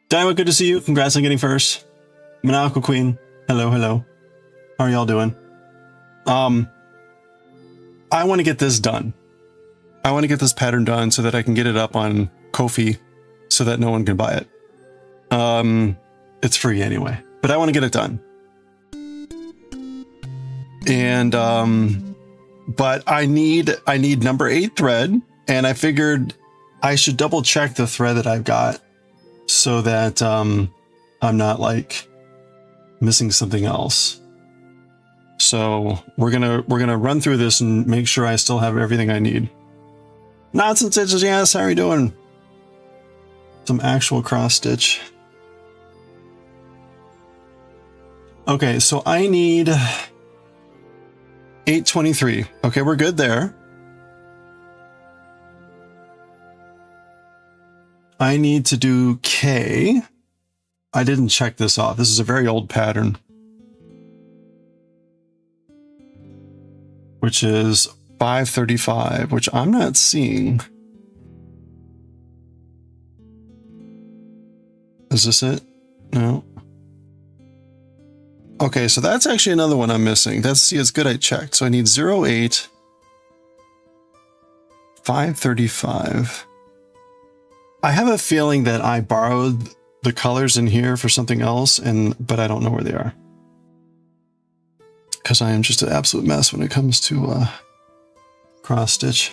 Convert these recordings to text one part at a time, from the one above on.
Daiwa, good to see you. Congrats on getting first. Manako Queen, hello, hello. How are y'all doing? I want to get this done. I want to get this pattern done so that I can get it up on Ko-fi so that no one can buy it. It's free anyway, but I want to get it done. And, but I need number 8 thread, and I figured I should double check the thread that I've got so that, I'm not like missing something else. So we're gonna run through this and make sure I still have everything I need. Nonsense stitches, yes, how are you doing? Some actual cross stitch. Okay, so I need 823. Okay, we're good there. I need to do K. I didn't check this off. This is a very old pattern, which is 535, which I'm not seeing. Is this it? No. Okay, so that's actually another one I'm missing. That's, see, it's good I checked. So I need 08, 535. I have a feeling that I borrowed the colors in here for something else, but I don't know where they are. Because I am just an absolute mess when it comes to cross stitch.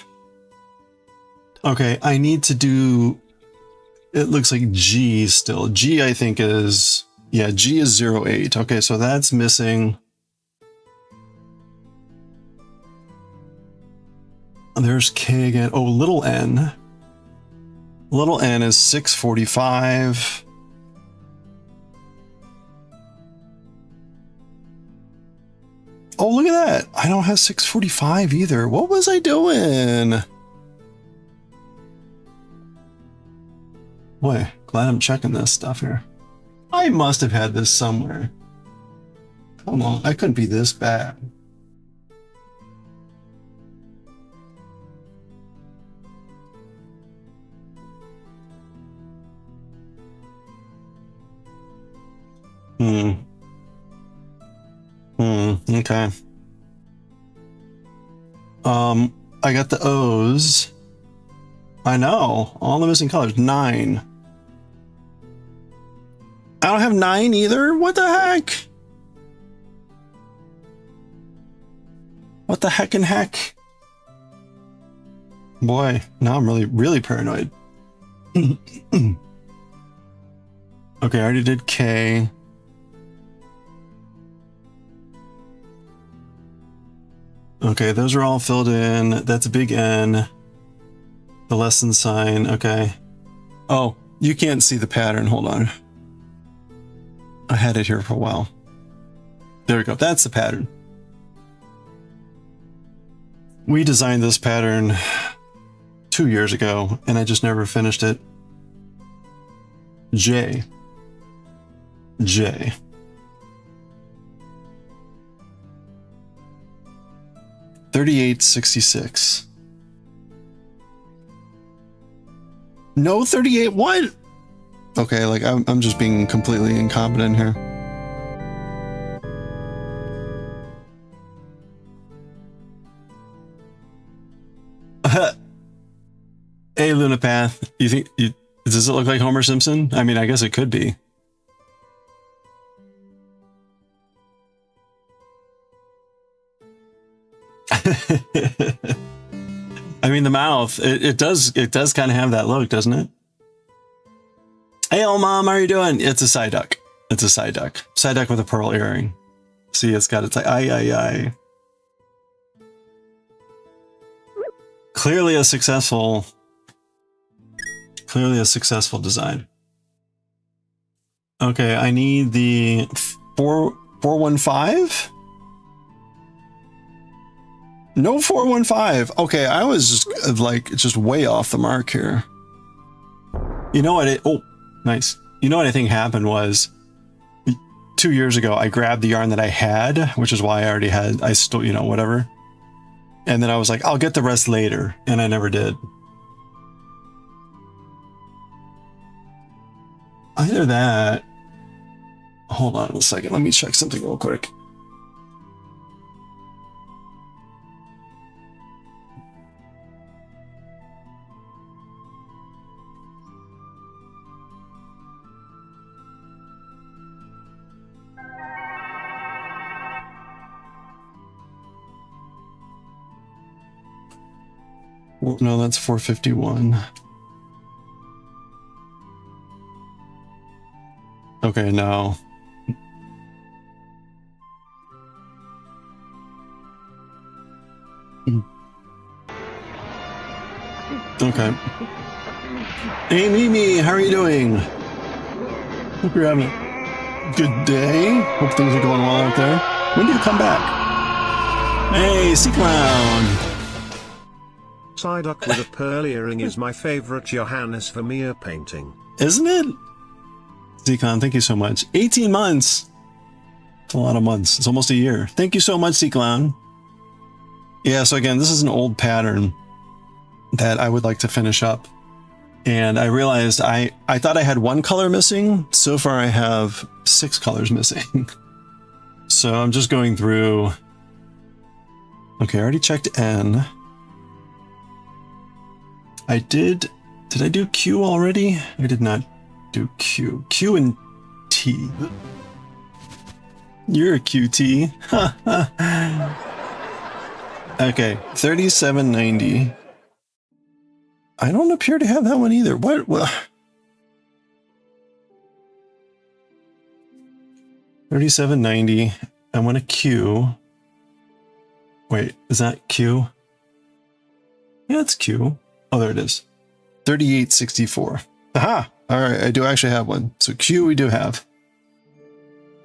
Okay, I need to do, it looks like G still. G I think is, yeah, G is 08. Okay, so that's missing. There's K again. Oh, little n. Little n is 645. Oh, look at that. I don't have 645 either. What was I doing? Boy, glad I'm checking this stuff here. I must have had this somewhere. Come on, I couldn't be this bad. Okay. I got the O's. I know, all the missing colors. 9. I don't have 9 either? What the heck? What the heck and heck? Boy, now I'm really paranoid. Okay, I already did K. Okay, those are all filled in. That's a big N. The less than sign, okay. Oh, you can't see the pattern, hold on. I had it here for a while. There we go, that's the pattern. We designed this pattern 2 years ago, and I just never finished it. J. 3866. No 38, what? Okay, like I'm just being completely incompetent here. Hey, Lunapath, you think does it look like Homer Simpson? I mean, I guess it could be. I mean, the mouth, it does kind of have that look, doesn't it? Hey, old mom, how are you doing? It's a side duck. It's a side duck. Side duck with a pearl earring. See, it's got its eye. Clearly a successful design. Okay, I need the 415. No 415. Okay, I was just way off the mark here. You know what? Oh, nice. You know what I think happened was 2 years ago, I grabbed the yarn that I had, which is why I still, you know, whatever. And then I was like, I'll get the rest later. And I never did. Either that. Hold on a second. Let me check something real quick. No, that's 451. Okay, no. Okay. Hey, Mimi, how are you doing? Hope you're having a good day. Hope things are going well out there. When do you come back? Hey, Sea Clown. Side up with a pearl earring is my favorite Johannes Vermeer painting. Isn't it? Zcon, thank you so much. 18 months. It's a lot of months. It's almost a year. Thank you so much, Clown. Yeah, so again, this is an old pattern that I would like to finish up. And I realized I thought I had one color missing. So far I have 6 colors missing. So I'm just going through. Okay, I already checked N. I did I do Q already? I did not do Q. Q and T. You're a QT. Okay, 3790. I don't appear to have that one either. What? 3790. I want a Q. Wait, is that Q? Yeah, it's Q. Oh, there it is. 3864. Aha! All right, I do actually have one. So Q we do have.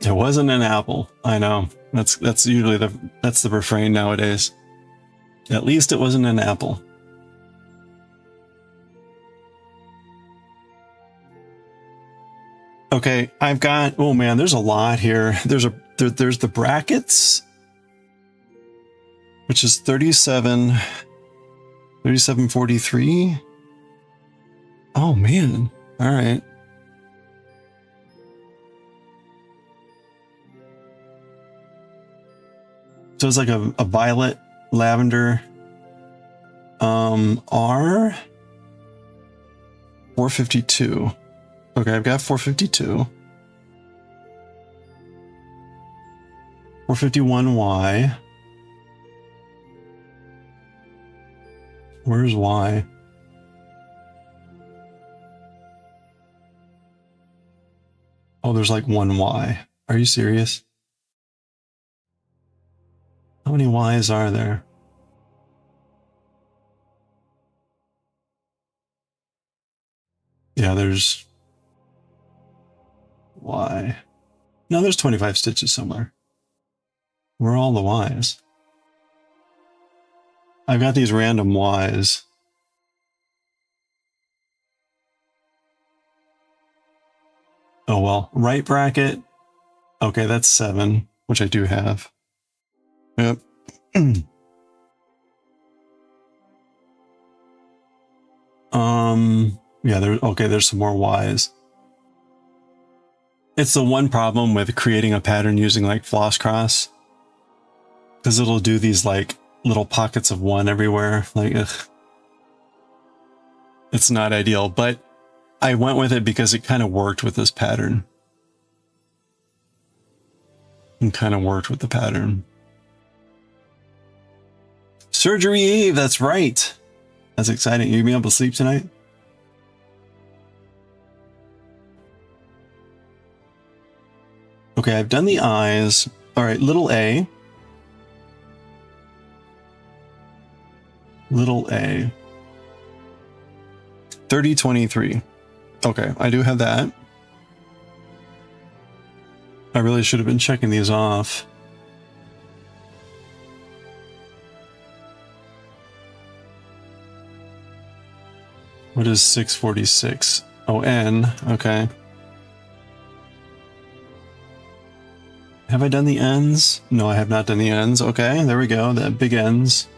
It wasn't an apple. I know. That's usually the refrain nowadays. At least it wasn't an apple. Okay, I've got, oh man, there's a lot here. There's the brackets, which is 3743. Oh man. All right. So it's like a violet lavender. R 452. Okay, I've got 452. 451Y. Where's Y? Oh, there's like one Y. Are you serious? How many Ys are there? Yeah, there's Y. No, there's 25 stitches somewhere. Where are all the Ys? I've got these random Ys. Oh well, right bracket. Okay, that's 7, which I do have. Yep. Yeah, there's some more Ys. It's the one problem with creating a pattern using like floss cross, because it'll do these like little pockets of 1 everywhere. Like, ugh. It's not ideal, but I went with it because it kind of worked with this pattern. And kind of worked with the pattern. Surgery Eve, that's right. That's exciting. You gonna be able to sleep tonight? Okay, I've done the eyes. All right, little A. Little A. 3023. Okay, I do have that. I really should have been checking these off. What is 646? Oh, N. Okay. Have I done the ends? No, I have not done the ends. Okay, there we go. The big ends.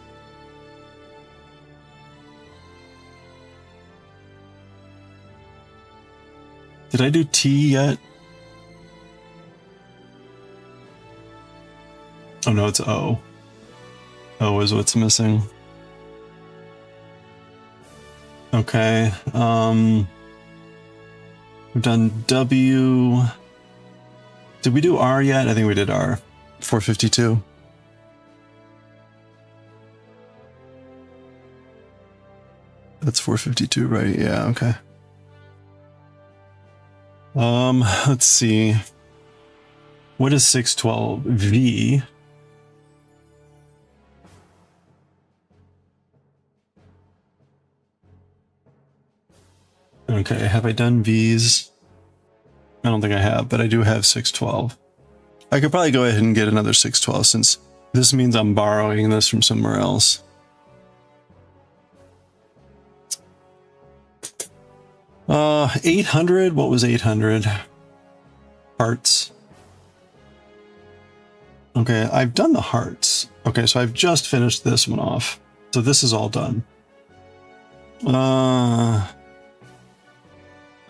Did I do T yet? Oh no, it's O. O is what's missing. Okay. We've done W. Did we do R yet? I think we did R. 452. That's 452, right? Yeah, okay. Let's see. What is 612? V. Okay, have I done V's? I don't think I have, but I do have 612. I could probably go ahead and get another 612 since this means I'm borrowing this from somewhere else. Uh, 800. What was 800? Hearts. Okay, I've done the hearts. Okay, so I've just finished this one off. So this is all done.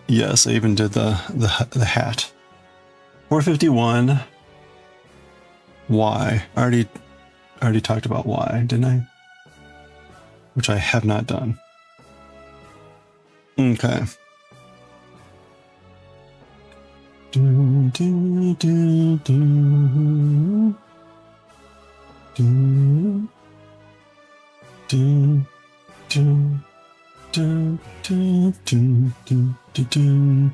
Yes, I even did the hat. 451. Y. I already talked about Y, didn't I? Which I have not done. Okay. Do, do, do, do. Do, do, do. Do, do, do, do, do, do.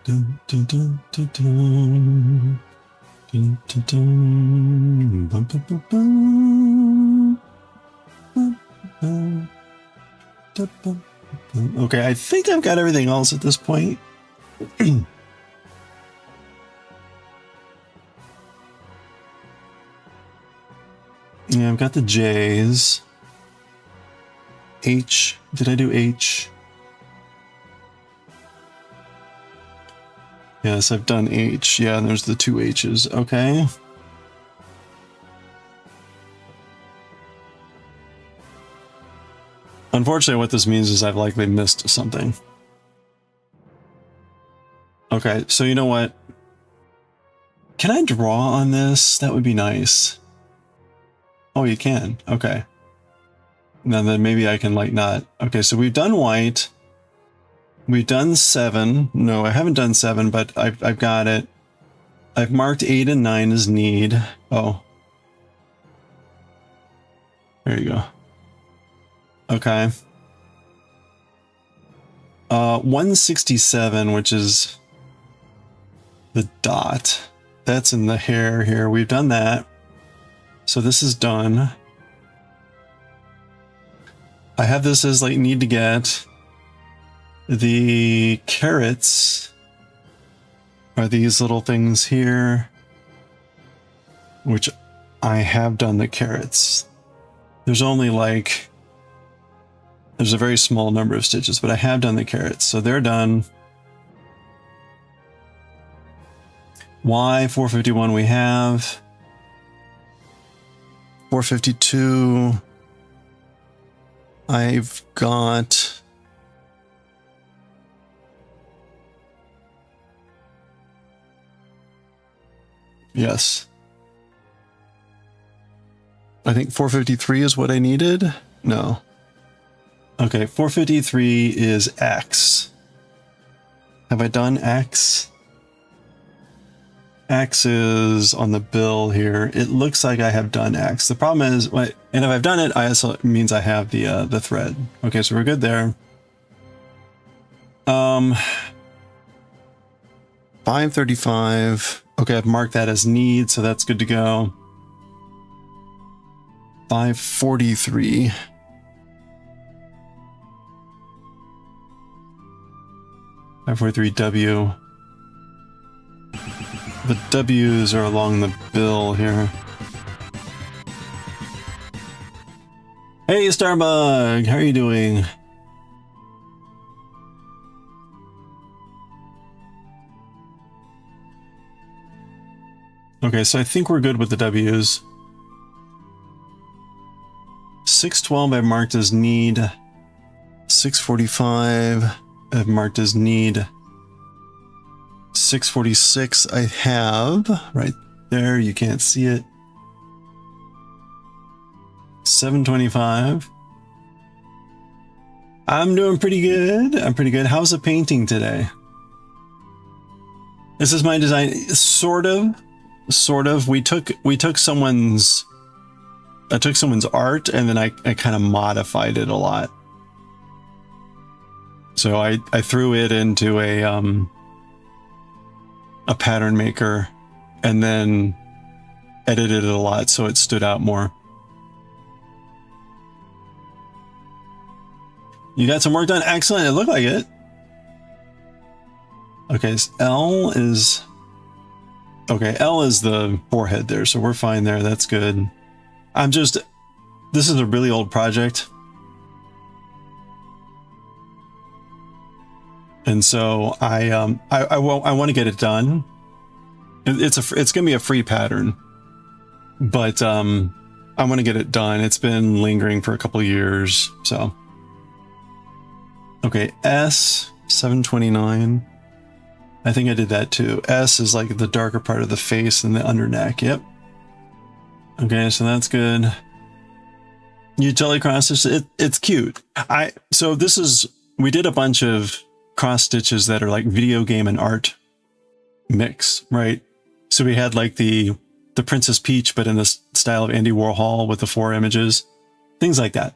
Do, do, do, do, do. Do, do, do. Bum, bum, bum, bum. Bum, bum. Da, bum, bum. Okay, I think I've got everything else at this point. Yeah, I've got the J's. H. Did I do H? Yes, I've done H. Yeah, and there's the two H's. Okay. Unfortunately, what this means is I've likely missed something. Okay, so you know what? Can I draw on this? That would be nice. Oh, you can. Okay. Now then maybe I can like not. Okay, so we've done white. We've done 7. No, I haven't done 7, but I've got it. I've marked 8 and 9 as need. Oh. There you go. Okay. 167, which is the dot. That's in the hair here. We've done that. So this is done. I have this as like need to get. The carrots are these little things here, which I have done the carrots. There's only like, there's a very small number of stitches, but I have done the carrots, so they're done. Y, 451 we have. 452. I've got... Yes. I think 453 is what I needed. No. Okay, 453 is X. Have I done X? X is on the bill here. It looks like I have done X. The problem is, and if I've done it, I also means I have the thread. Okay, so we're good there. 535. Okay, I've marked that as need, so that's good to go. 543. W. The W's are along the bill here. Hey, Starbug! How are you doing? Okay, so I think we're good with the W's. 612 I've marked as need. 645 I've marked as need. 646 I have right there. You can't see it. 725. I'm doing pretty good. I'm pretty good. How's the painting today? This is my design. Sort of. We took someone's. I took someone's art and then I kind of modified it a lot. So I threw it into a pattern maker and then edited it a lot so it stood out more. You got some work done? Excellent. It looked like it. Okay, so L is the forehead there, so we're fine there. That's good. This is a really old project. And so I want to get it done. It's gonna be a free pattern, but I want to get it done. It's been lingering for a couple of years, so. Okay, S 729. I think I did that too. S is like the darker part of the face and the under neck. Yep. Okay, so that's good. Utility cross stitch. It's cute. We did a bunch of cross stitches that are like video game and art mix, right? So we had like the Princess Peach, but in the style of Andy Warhol with the 4 images, things like that.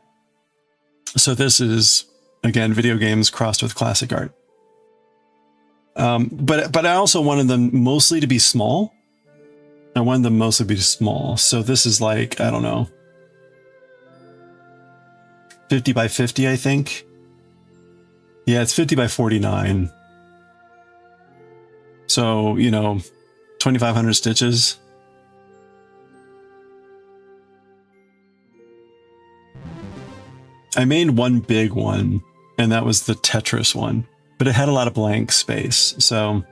So this is, again, video games crossed with classic art. But I also wanted them mostly to be small. So this is like, I don't know, 50 by 50, I think. Yeah, it's 50 by 49. So, 2,500 stitches. I made one big one, and that was the Tetris one, but it had a lot of blank space. So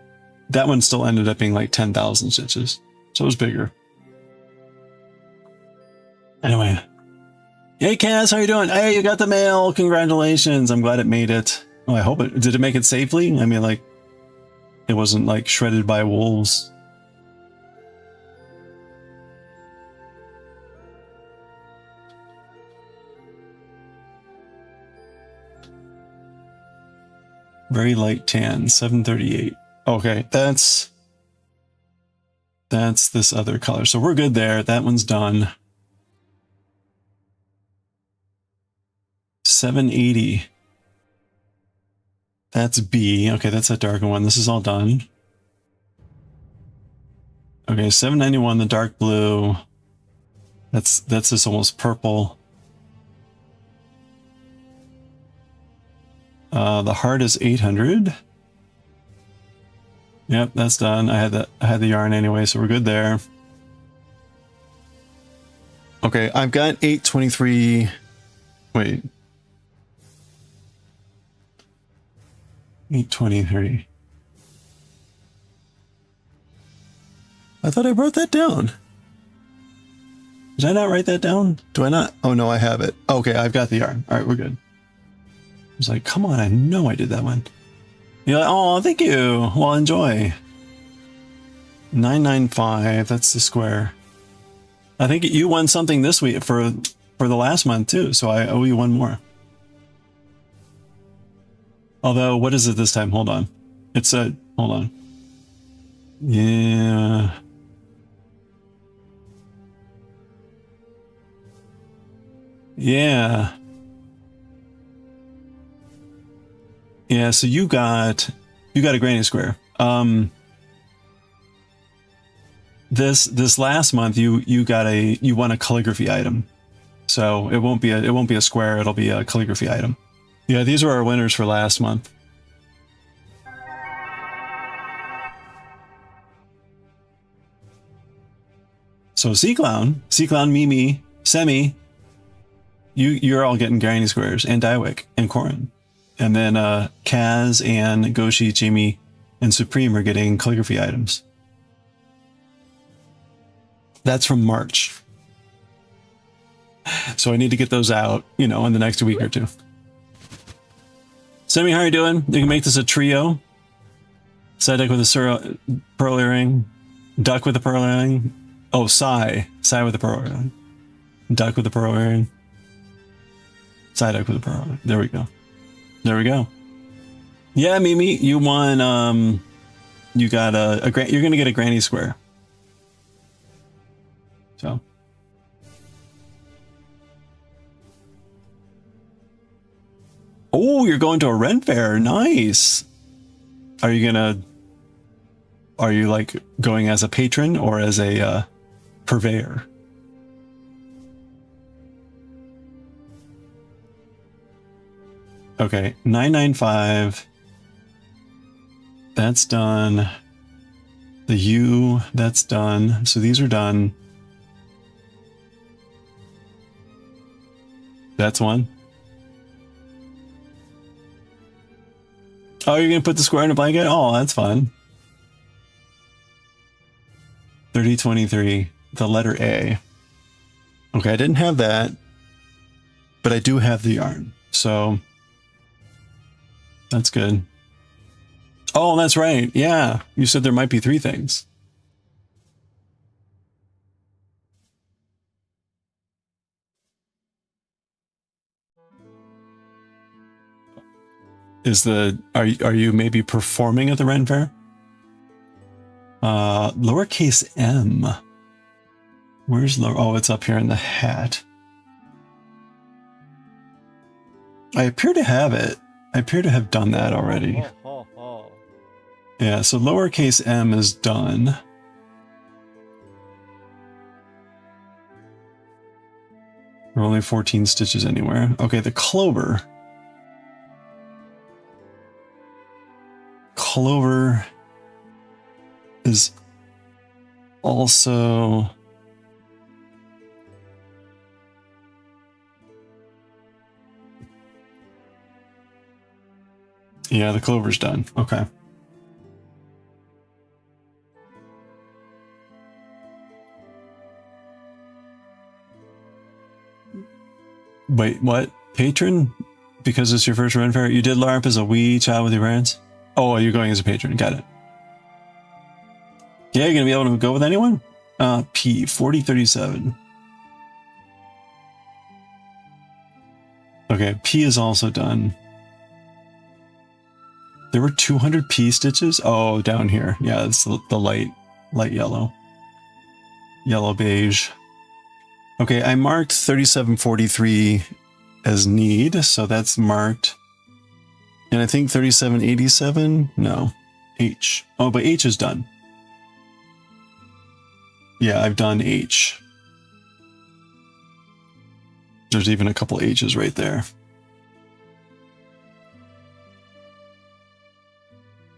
that one still ended up being like 10,000 stitches. So it was bigger. Anyway. Hey, Cass, how you doing? Hey, you got the mail. Congratulations. I'm glad it made it. Oh, I hope it... Did it make it safely? I mean, like, it wasn't, like, shredded by wolves. Very light tan, 738. Okay, that's this other color. So we're good there. That one's done. 780. That's B. Okay, that's a darker one. This is all done. Okay, 791, the dark blue. That's this almost purple. The heart is 800. Yep, that's done. I had the yarn anyway, so we're good there. Okay, I've got 823. Wait. 823. I thought I wrote that down. Did I not write that down? Do I not? Oh no, I have it. Okay, I've got the yarn. All right, we're good. I was like, come on, I know I did that one. You're like, oh, thank you. Well, enjoy. 995, that's the square. I think you won something this week for the last month too, so I owe you one more. Although, what is it this time? Hold on. It said, hold on. Yeah. Yeah. Yeah, so you got a granny square. This last month you won a calligraphy item. So it won't be a square, it'll be a calligraphy item. Yeah, these were our winners for last month. So Sea Clown, Mimi, Semi, you're all getting granny squares, and Daiwick and Corin. And then Kaz and Goshi, Jamie, and Supreme are getting calligraphy items. That's from March. So I need to get those out, in the next week or two. Semi, how are you doing? You can make this a trio. Side duck with a pearl earring. Duck with a pearl earring. Oh, Sai. Sai with a pearl earring. Duck with a pearl earring. Side duck with a pearl earring. There we go. There we go. Yeah, Mimi, you won, you got you're gonna get a granny square. So. Oh, you're going to a Ren fair. Nice. Are you like going as a patron or as a purveyor? Okay, 995. That's done. The U, that's done. So these are done. That's one. Oh, you're going to put the square in a blanket? Oh, that's fun. 3023, the letter A. Okay, I didn't have that, but I do have the yarn. So that's good. Oh, that's right. Yeah, you said there might be 3 things. Are you maybe performing at the Ren Fair? Lowercase m. Where's lower? Oh, it's up here in the hat. I appear to have it. I appear to have done that already. Yeah, so lowercase m is done. There are only 14 stitches anywhere. Okay, the clover. Clover is also yeah, the clover's done. Okay. Wait, what? Patron? Because it's your first Ren Fair? You did LARP as a wee child with your parents? Oh, you're going as a patron. Got it. Yeah, you're going to be able to go with anyone? P, 4037. Okay, P is also done. There were 200 P stitches? Oh, down here. Yeah, it's the light yellow. Yellow beige. Okay, I marked 3743 as need, so that's marked. And I think 3787, no, H. Oh, but H is done. Yeah, I've done H. There's even a couple H's right there.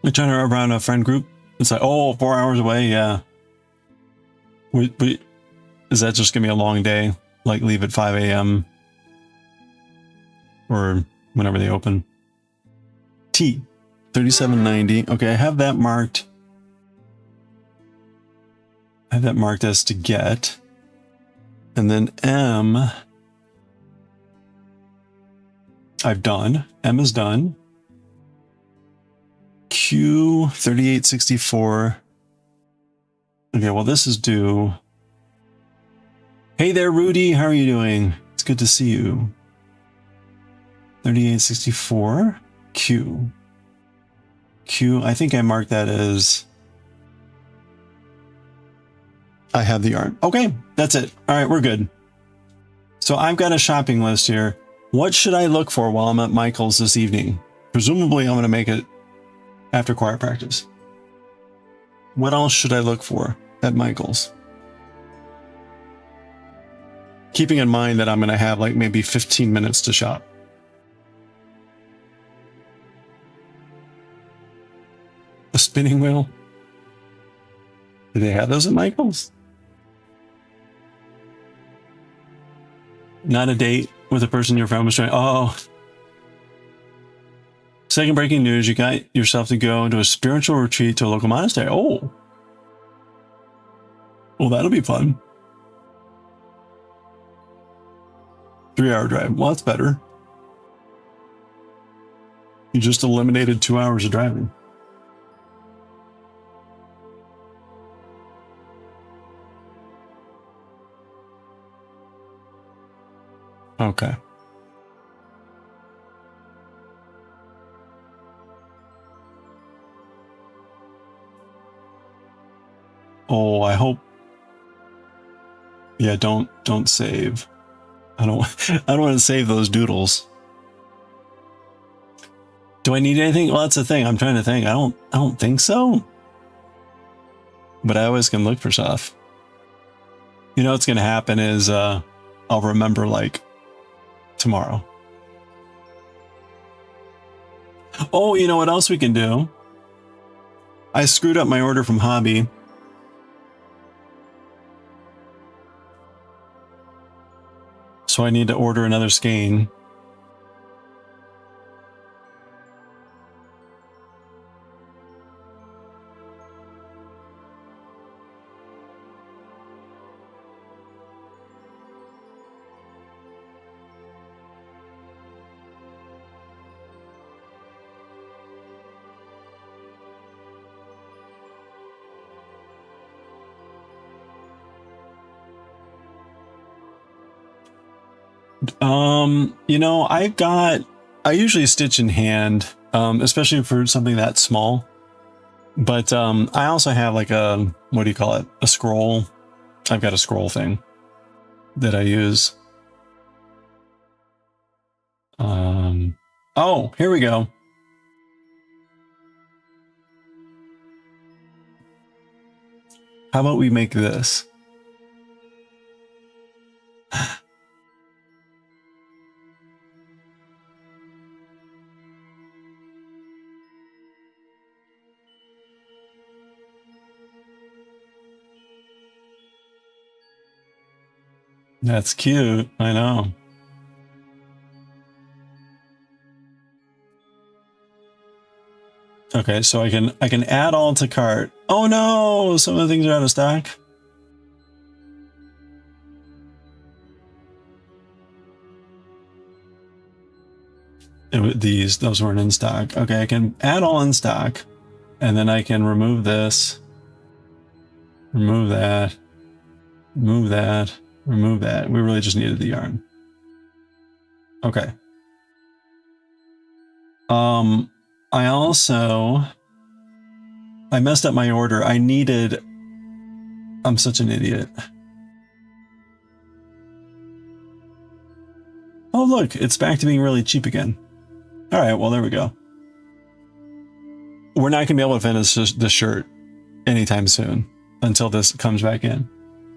I'm trying to run a friend group. It's like, oh, 4 hours away, yeah. Wait, is that just gonna be a long day? Like leave at 5 a.m. or whenever they open. T, 3790. Okay, I have that marked. I have that marked as to get. And then M, I've done. M is done. Q, 3864. Okay, well, this is due. Hey there, Rudy. How are you doing? It's good to see you. 3864. Q. Q, I think I marked that as I have the yarn. Okay, that's it. All right, we're good. So I've got a shopping list here. What should I look for while I'm at Michael's this evening? Presumably I'm going to make it after choir practice. What else should I look for at Michael's? Keeping in mind that I'm going to have like maybe 15 minutes to shop. A spinning wheel? Do they have those at Michael's? Not a date with a person your friend was trying. Oh. Second breaking news, you got yourself to go into a spiritual retreat to a local monastery. Oh. Well, that'll be fun. 3-hour drive. Well, that's better. You just eliminated 2 hours of driving. Okay. Oh, I hope. Yeah, don't save. I don't want to save those doodles. Do I need anything? Well, that's the thing. I'm trying to think. I don't think so. But I always can look for stuff. You know what's going to happen is I'll remember like tomorrow. Oh, you know what else we can do? I screwed up my order from Hobby. So I need to order another skein. You know, I usually stitch in hand, especially for something that small. But I also have like a, what do you call it? A scroll. I've got a scroll thing that I use. Oh, here we go. How about we make this? That's cute. I know. Okay, so I can add all to cart. Oh no, some of the things are out of stock. Those weren't in stock. Okay, I can add all in stock, and then I can remove this, remove that, remove that, remove that. We really just needed the yarn. Okay. I messed up my order. I'm such an idiot. Oh, look, it's back to being really cheap again. All right, well, there we go. We're not going to be able to finish this shirt anytime soon until this comes back in.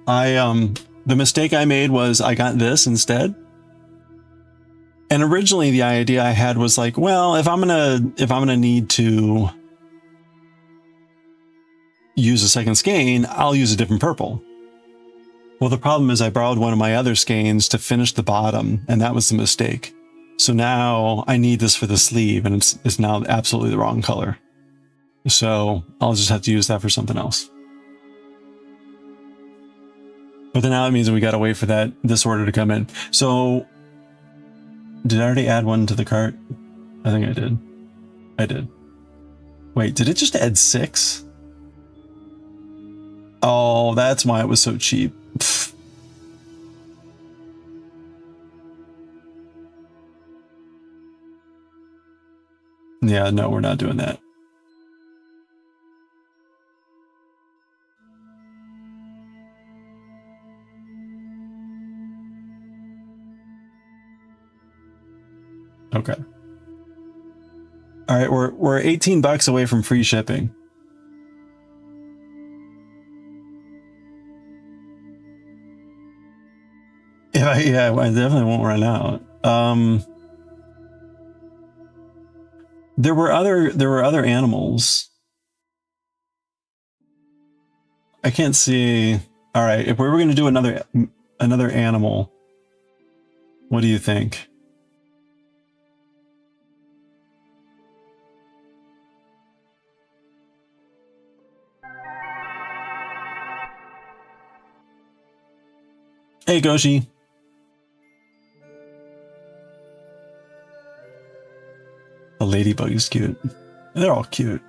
The mistake I made was I got this instead. And originally the idea I had was like, well, if I'm gonna need to use a second skein, I'll use a different purple. Well, the problem is I borrowed one of my other skeins to finish the bottom, and that was the mistake. So now I need this for the sleeve, and it's now absolutely the wrong color. So I'll just have to use that for something else. But then now it means we got to wait for this order to come in. So did I already add one to the cart? I think I did. I did. Wait, did it just add 6? Oh, that's why it was so cheap. Pfft. Yeah, no, we're not doing that. Okay. All right, we're $18 away from free shipping. Yeah, I definitely won't run out. There were other animals. I can't see. All right, if we were going to do another animal, what do you think? Hey, Goshi. The ladybug is cute. They're all cute.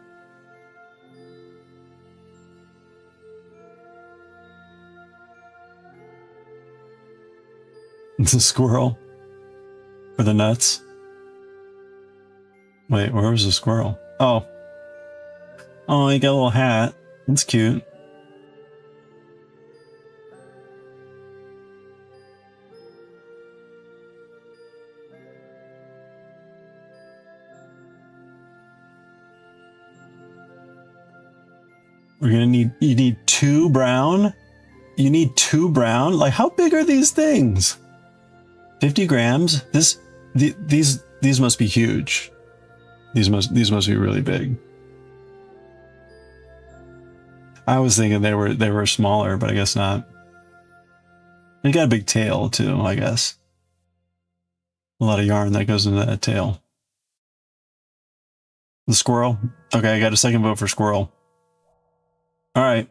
It's a squirrel. For the nuts. Wait, where was the squirrel? Oh. Oh, he got a little hat. That's cute. We're gonna need, you need 2 brown? You need 2 brown? Like, how big are these things? 50 grams? These must be huge. These must be really big. I was thinking they were smaller, but I guess not. They got a big tail too, I guess. A lot of yarn that goes into that tail. The squirrel? Okay, I got a second vote for squirrel. All right.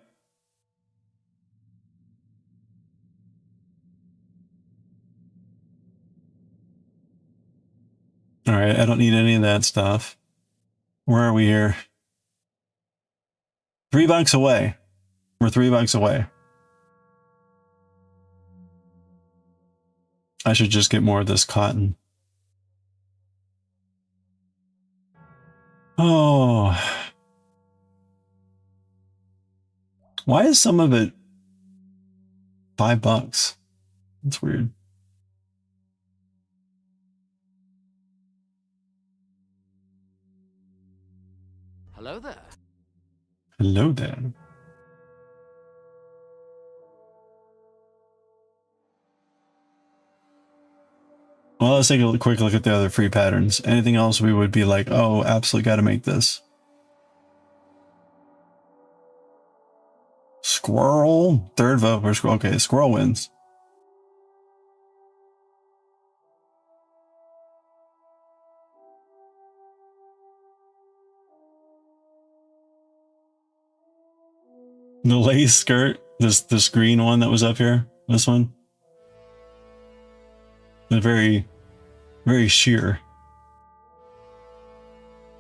All right, I don't need any of that stuff. Where are we here? $3 away. We're $3 away. I should just get more of this cotton. Oh. Why is some of it $5? That's weird. Hello there. Hello there. Well, let's take a quick look at the other free patterns. Anything else we would be like, oh, absolutely got to make this. Squirrel, 3rd vote for squirrel. Okay, squirrel wins. The lace skirt, this green one that was up here, this one. They're very sheer.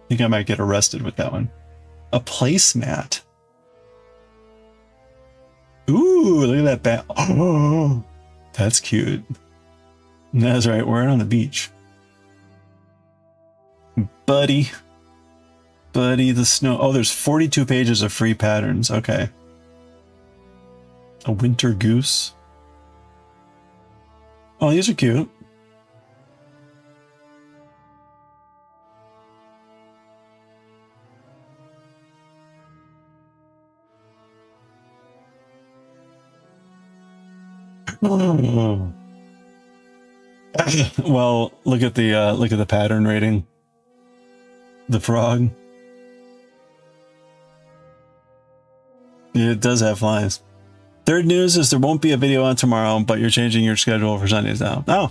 I think I might get arrested with that one. A placemat. Ooh, look at that bat. Oh, that's cute. That's right, we're on the beach. Buddy, the snow. Oh, there's 42 pages of free patterns. Okay. A winter goose. Oh, these are cute. Oh. Well, look at the pattern rating. The frog. It does have flies. Third news is there won't be a video on tomorrow, but you're changing your schedule for Sundays now. Oh,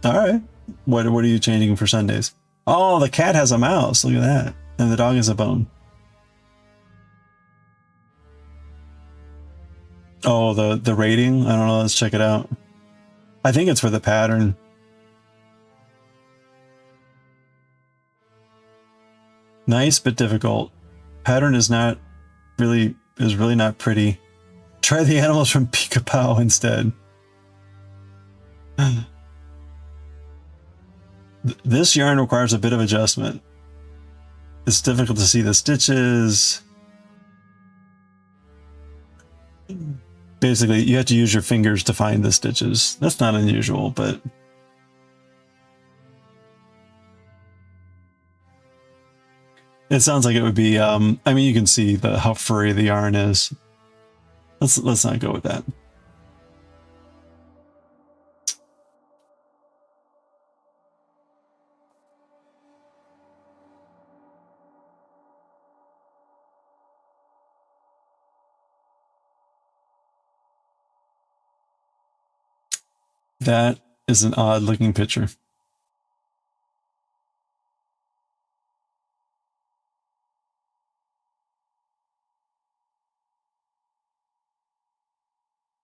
all right. What are you changing for Sundays? Oh, the cat has a mouse. Look at that, and the dog has a bone. Oh, the rating. I don't know. Let's check it out. I think it's for the pattern. Nice but difficult. Pattern is really not pretty. Try the animals from Pika-Pow instead. This yarn requires a bit of adjustment. It's difficult to see the stitches. Basically, you have to use your fingers to find the stitches. That's not unusual, but it sounds like it would be, I mean, you can see how furry the yarn is. Let's not go with that. That is an odd looking picture.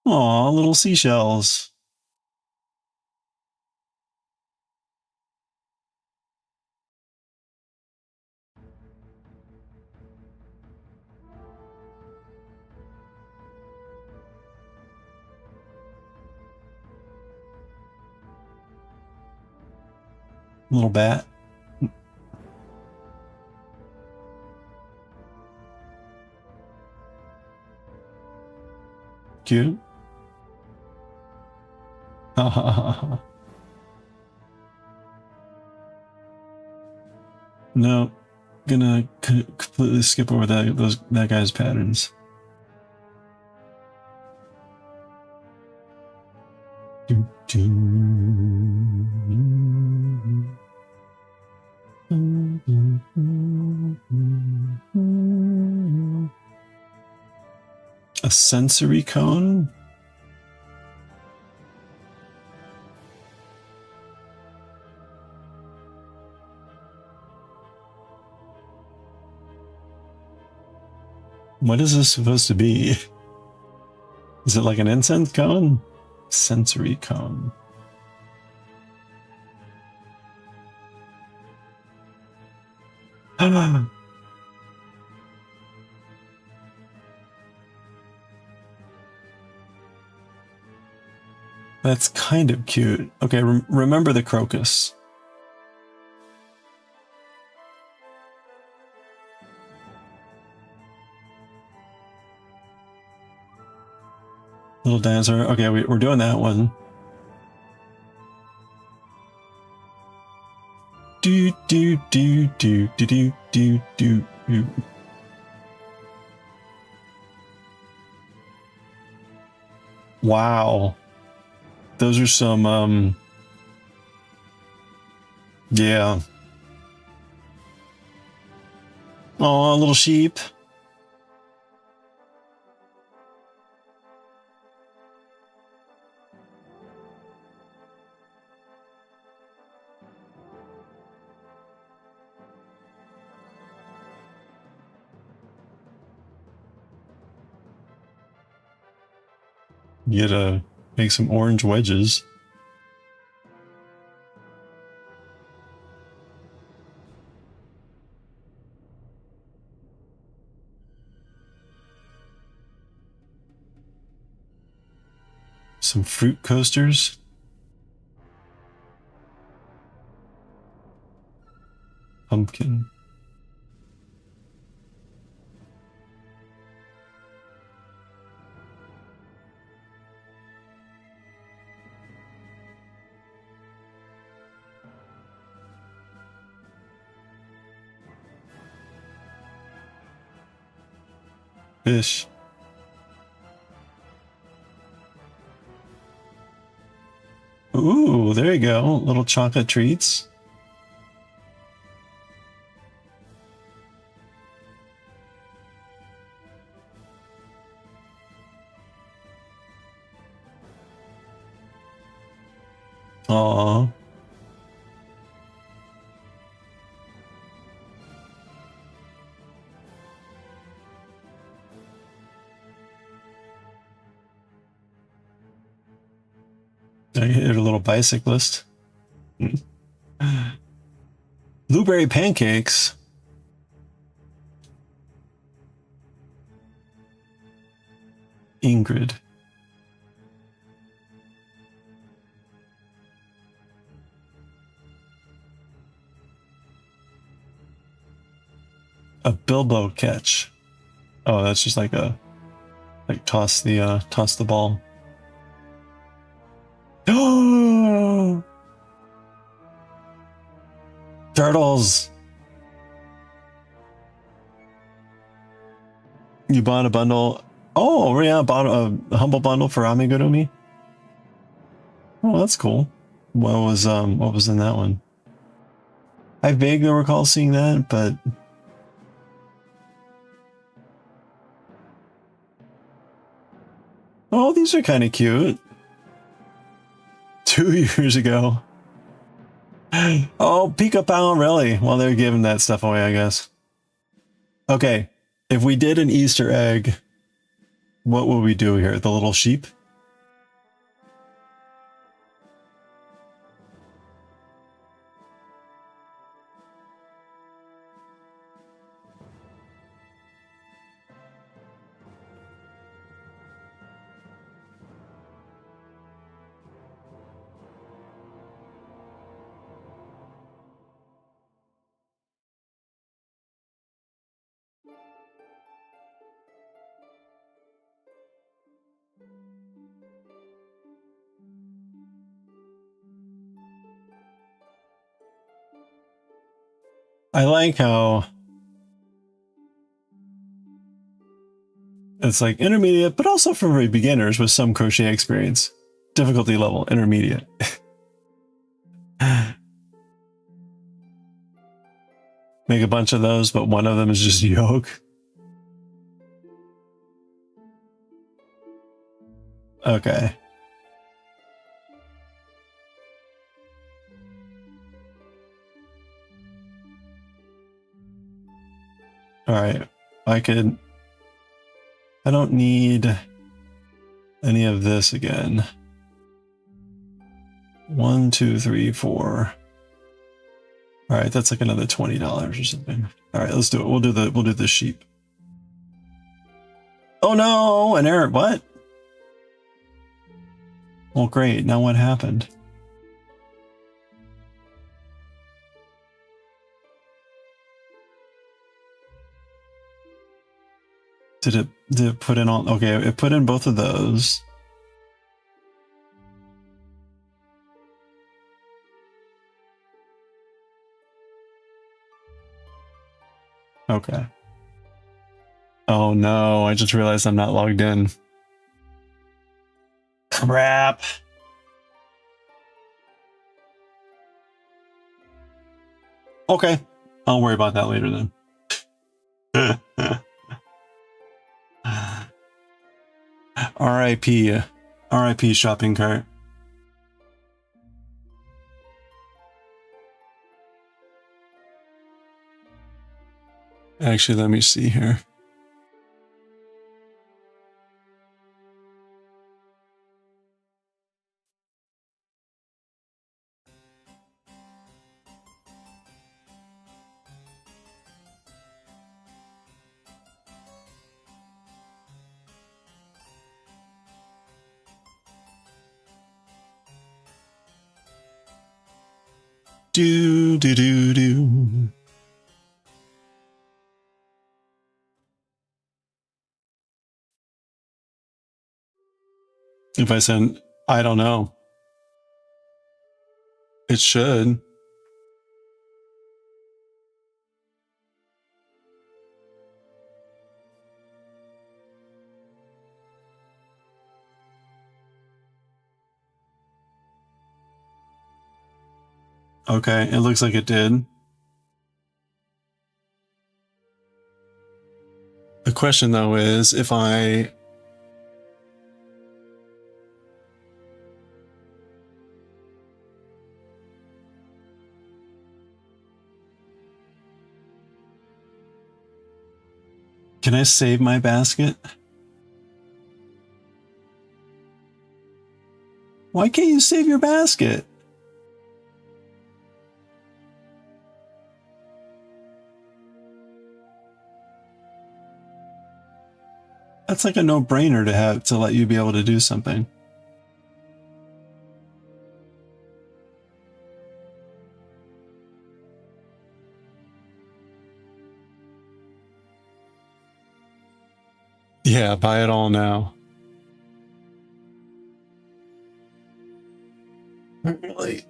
Aw, little seashells. Little bat. Cute. Ha ha ha ha. No, gonna completely skip over that guy's patterns. A sensory cone? What is this supposed to be? Is it like an incense cone? Sensory cone. That's kind of cute. Okay, remember the crocus. Little dancer. Okay, we're doing that one. Do do do do do do do do do. Wow. Those are some yeah. Oh, a little sheep. You gotta make some orange wedges. Some fruit coasters. Pumpkin. Fish. Ooh, there you go. Little chocolate treats. Aww. I hit a little bicyclist. Blueberry pancakes. Ingrid. A Bilbo catch. Oh, that's just like toss the ball. Oh, turtles. You bought a bundle. Oh, yeah, bought a humble bundle for Amigurumi. Oh, that's cool. What was in that one? I vaguely recall seeing that, but oh, these are kind of cute. 2 years ago. Oh, Pika Pow, really? Well, they're giving that stuff away, I guess. Okay, if we did an Easter egg, what would we do here? The little sheep? I like how it's like intermediate, but also for very beginners with some crochet experience. Difficulty level, intermediate. Make a bunch of those, but one of them is just yoke. Okay. All right. I don't need any of this again. 1, 2, 3, 4. All right, that's like another $20 or something. All right, let's do it. We'll do the sheep. Oh no, an error. What? Well, great. Now what happened? Did it put in all? Okay, it put in both of those. Okay. Oh no, I just realized I'm not logged in. Crap. Okay, I'll worry about that later then. RIP shopping cart. Actually, let me see here. Do. If I send, I don't know. It should. Okay, it looks like it did. The question though is if I can I save my basket? Why can't you save your basket? That's like a no-brainer to have to let you be able to do something. Yeah, buy it all now. Really?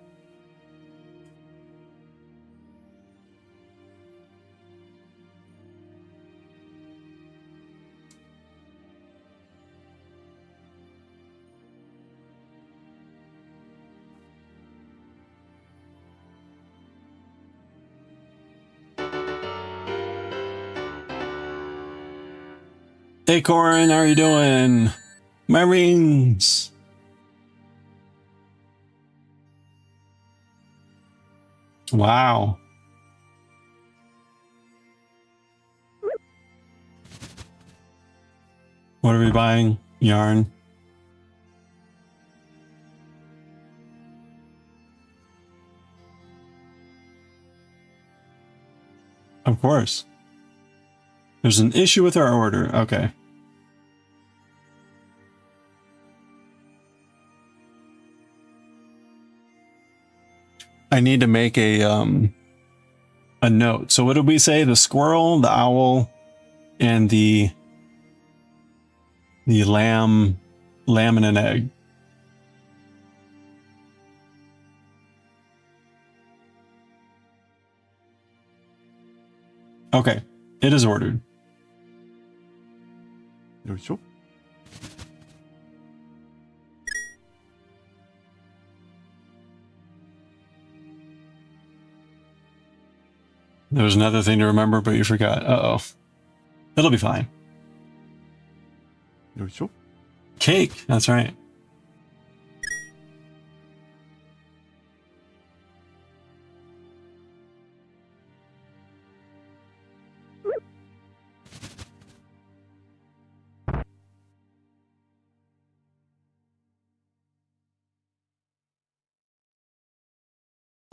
Hey Corin, how are you doing? My rings. Wow. What are we buying? Yarn. Of course. There's an issue with our order. Okay. I need to make a note. So what did we say? The squirrel, the owl, and the lamb lamb and an egg. Okay, it is ordered. There was another thing to remember, but you forgot. Uh-oh. It'll be fine. Cake, that's right.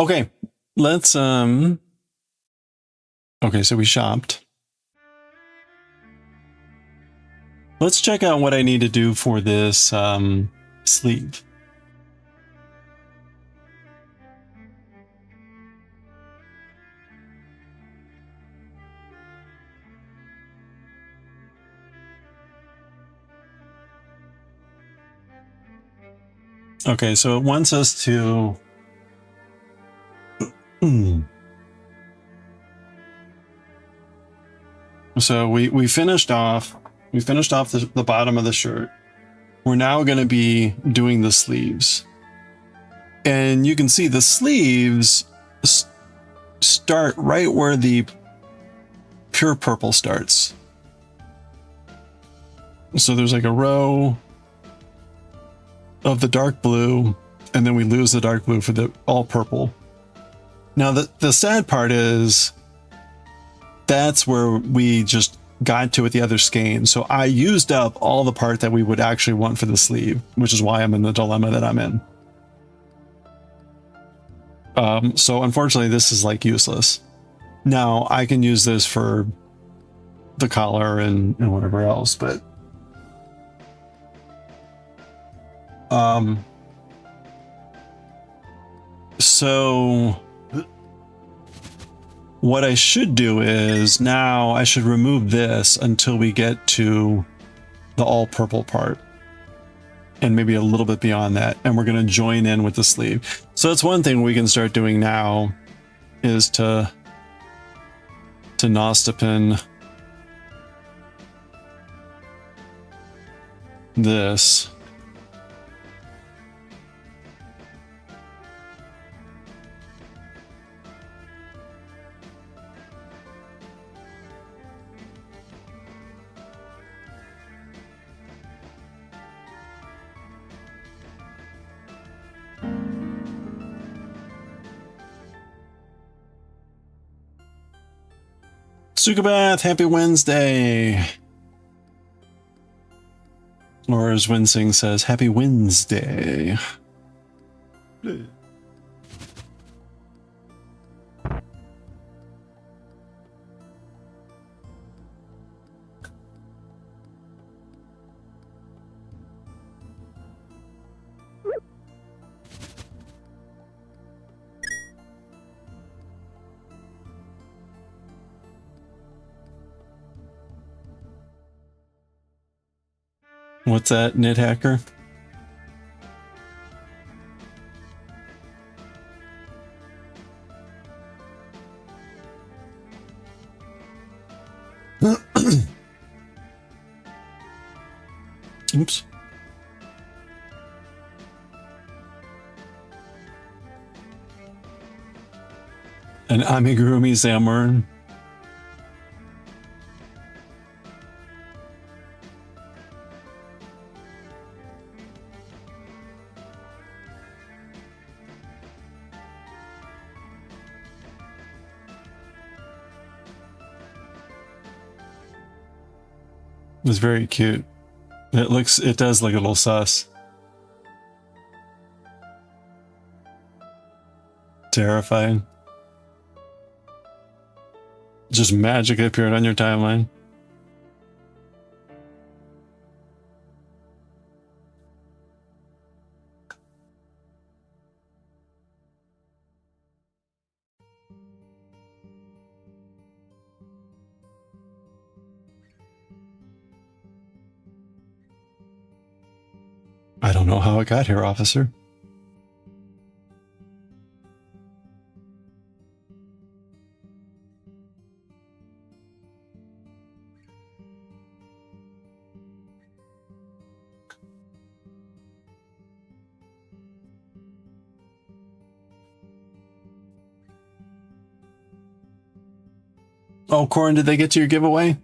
Okay, let's okay, so we shopped. Let's check out what I need to do for this sleeve. Okay, so it wants us to so we finished off the bottom of the shirt. We're now going to be doing the sleeves. And you can see the sleeves start right where the pure purple starts. So there's like a row of the dark blue, and then we lose the dark blue for the all purple. Now the sad part is that's where we just got to with the other skein. So I used up all the part that we would actually want for the sleeve, which is why I'm in the dilemma that I'm in. So unfortunately this is like useless. Now I can use this for the collar and whatever else, but so what I should do is now I should remove this until we get to the all purple part and maybe a little bit beyond that. And we're going to join in with the sleeve. So that's one thing we can start doing now is to Nostipin this. Sukabath, happy Wednesday. Laura's Wincing says, happy Wednesday. What's that, knit hacker? Oops. An amigurumi Zamorin. It's very cute. It does look a little sus. Terrifying. Just magically appeared on your timeline. I don't know how it got here, officer. Oh, Corin, did they get to your giveaway?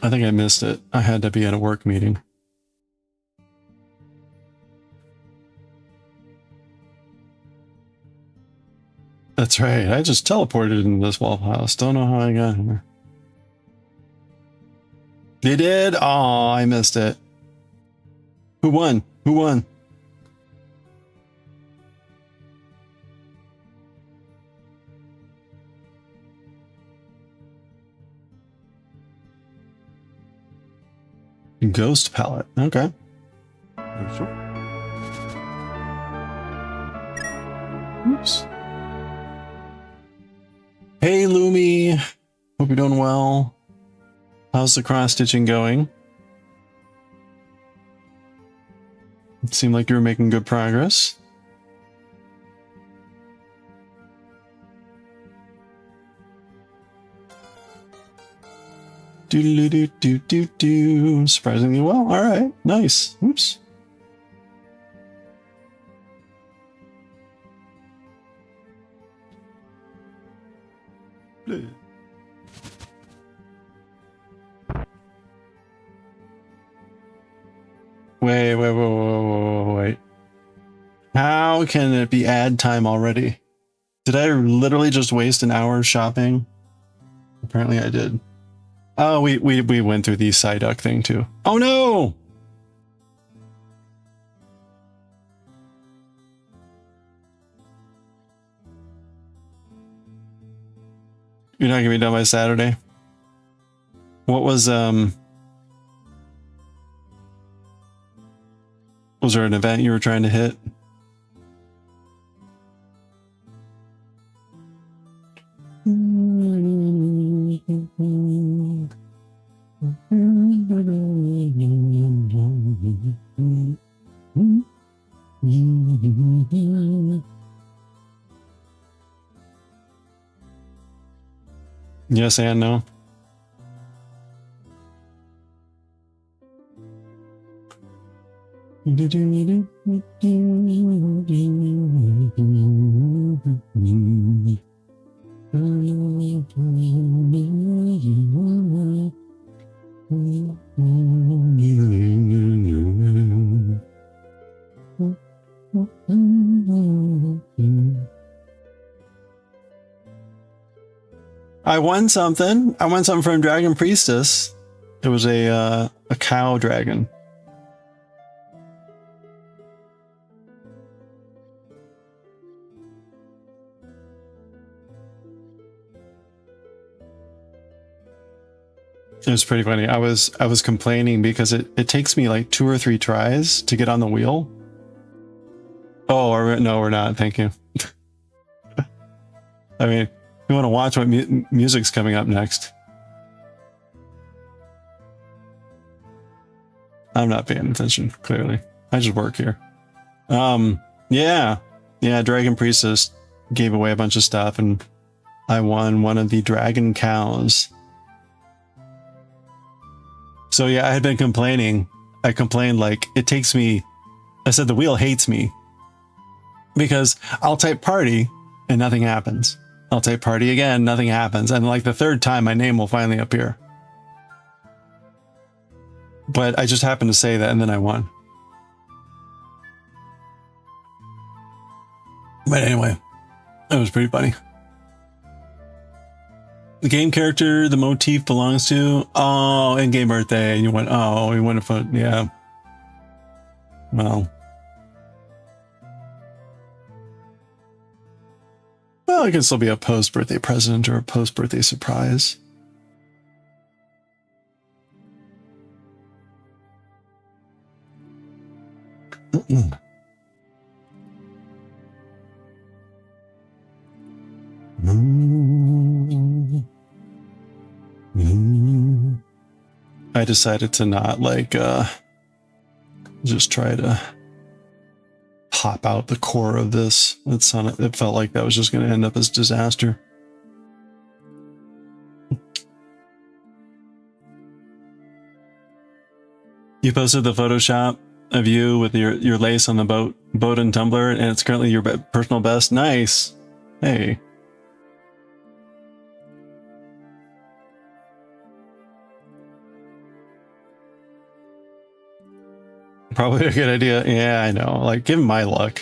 I think I missed it. I had to be at a work meeting. That's right. I just teleported into this Waffle House. Don't know how I got here. They did? Oh, I missed it. Who won? Who won? Ghost palette. Okay. Oops. Hey, Lumi. Hope you're doing well. How's the cross stitching going? It seemed like you were making good progress. Do. Surprisingly well. All right. Nice. Oops. Wait. How can it be ad time already? Did I literally just waste an hour shopping? Apparently I did. Oh, we went through the Psyduck thing too. Oh no! You're not gonna be done by Saturday? What was there an event you were trying to hit? Yes and no. I won something. I won something from Dragon Priestess. It was a cow dragon. It was pretty funny. I was complaining because it takes me like 2 or 3 tries to get on the wheel. Oh, no, we're not. Thank you. I mean, you want to watch what music's coming up next. I'm not paying attention, clearly. I just work here. Yeah, Dragon Priestess gave away a bunch of stuff, and I won one of the dragon cows. So yeah, I had been complaining. I complained like, it takes me... I said the wheel hates me. Because I'll type party, and nothing happens. I'll type party again, nothing happens. And like the 3rd time, my name will finally appear. But I just happened to say that, and then I won. But anyway, it was pretty funny. The game character the motif belongs to? Oh, in-game birthday. And you went, oh, you went to put, yeah. Well, it can still be a post-birthday present or a post-birthday surprise. I decided to not like Just try to pop out the core of this. It felt like that was just going to end up as disaster. You posted the Photoshop of you with your lace on the boat and tumbler, and it's currently your personal best. Nice. Hey. Probably a good idea. Yeah, I know. Like, give him my luck.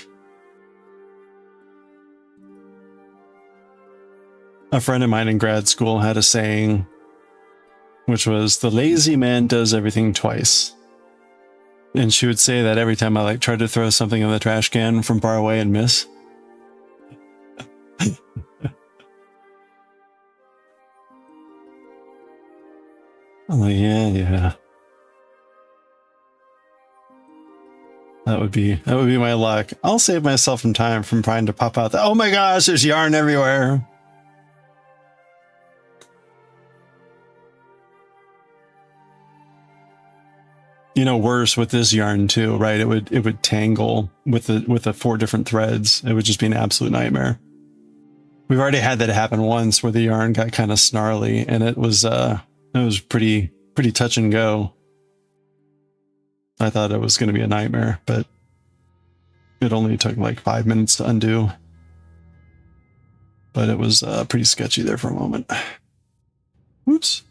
A friend of mine in grad school had a saying, which was, the lazy man does everything twice. And she would say that every time I like tried to throw something in the trash can from far away and miss. I'm like, yeah. That would be my luck. I'll save myself some time from trying to pop out oh my gosh, there's yarn everywhere. You know, worse with this yarn too, right? It would tangle with the 4 different threads. It would just be an absolute nightmare. We've already had that happen once where the yarn got kind of snarly, and it was pretty touch and go. I thought it was going to be a nightmare, but it only took like 5 minutes to undo. But it was pretty sketchy there for a moment. Whoops.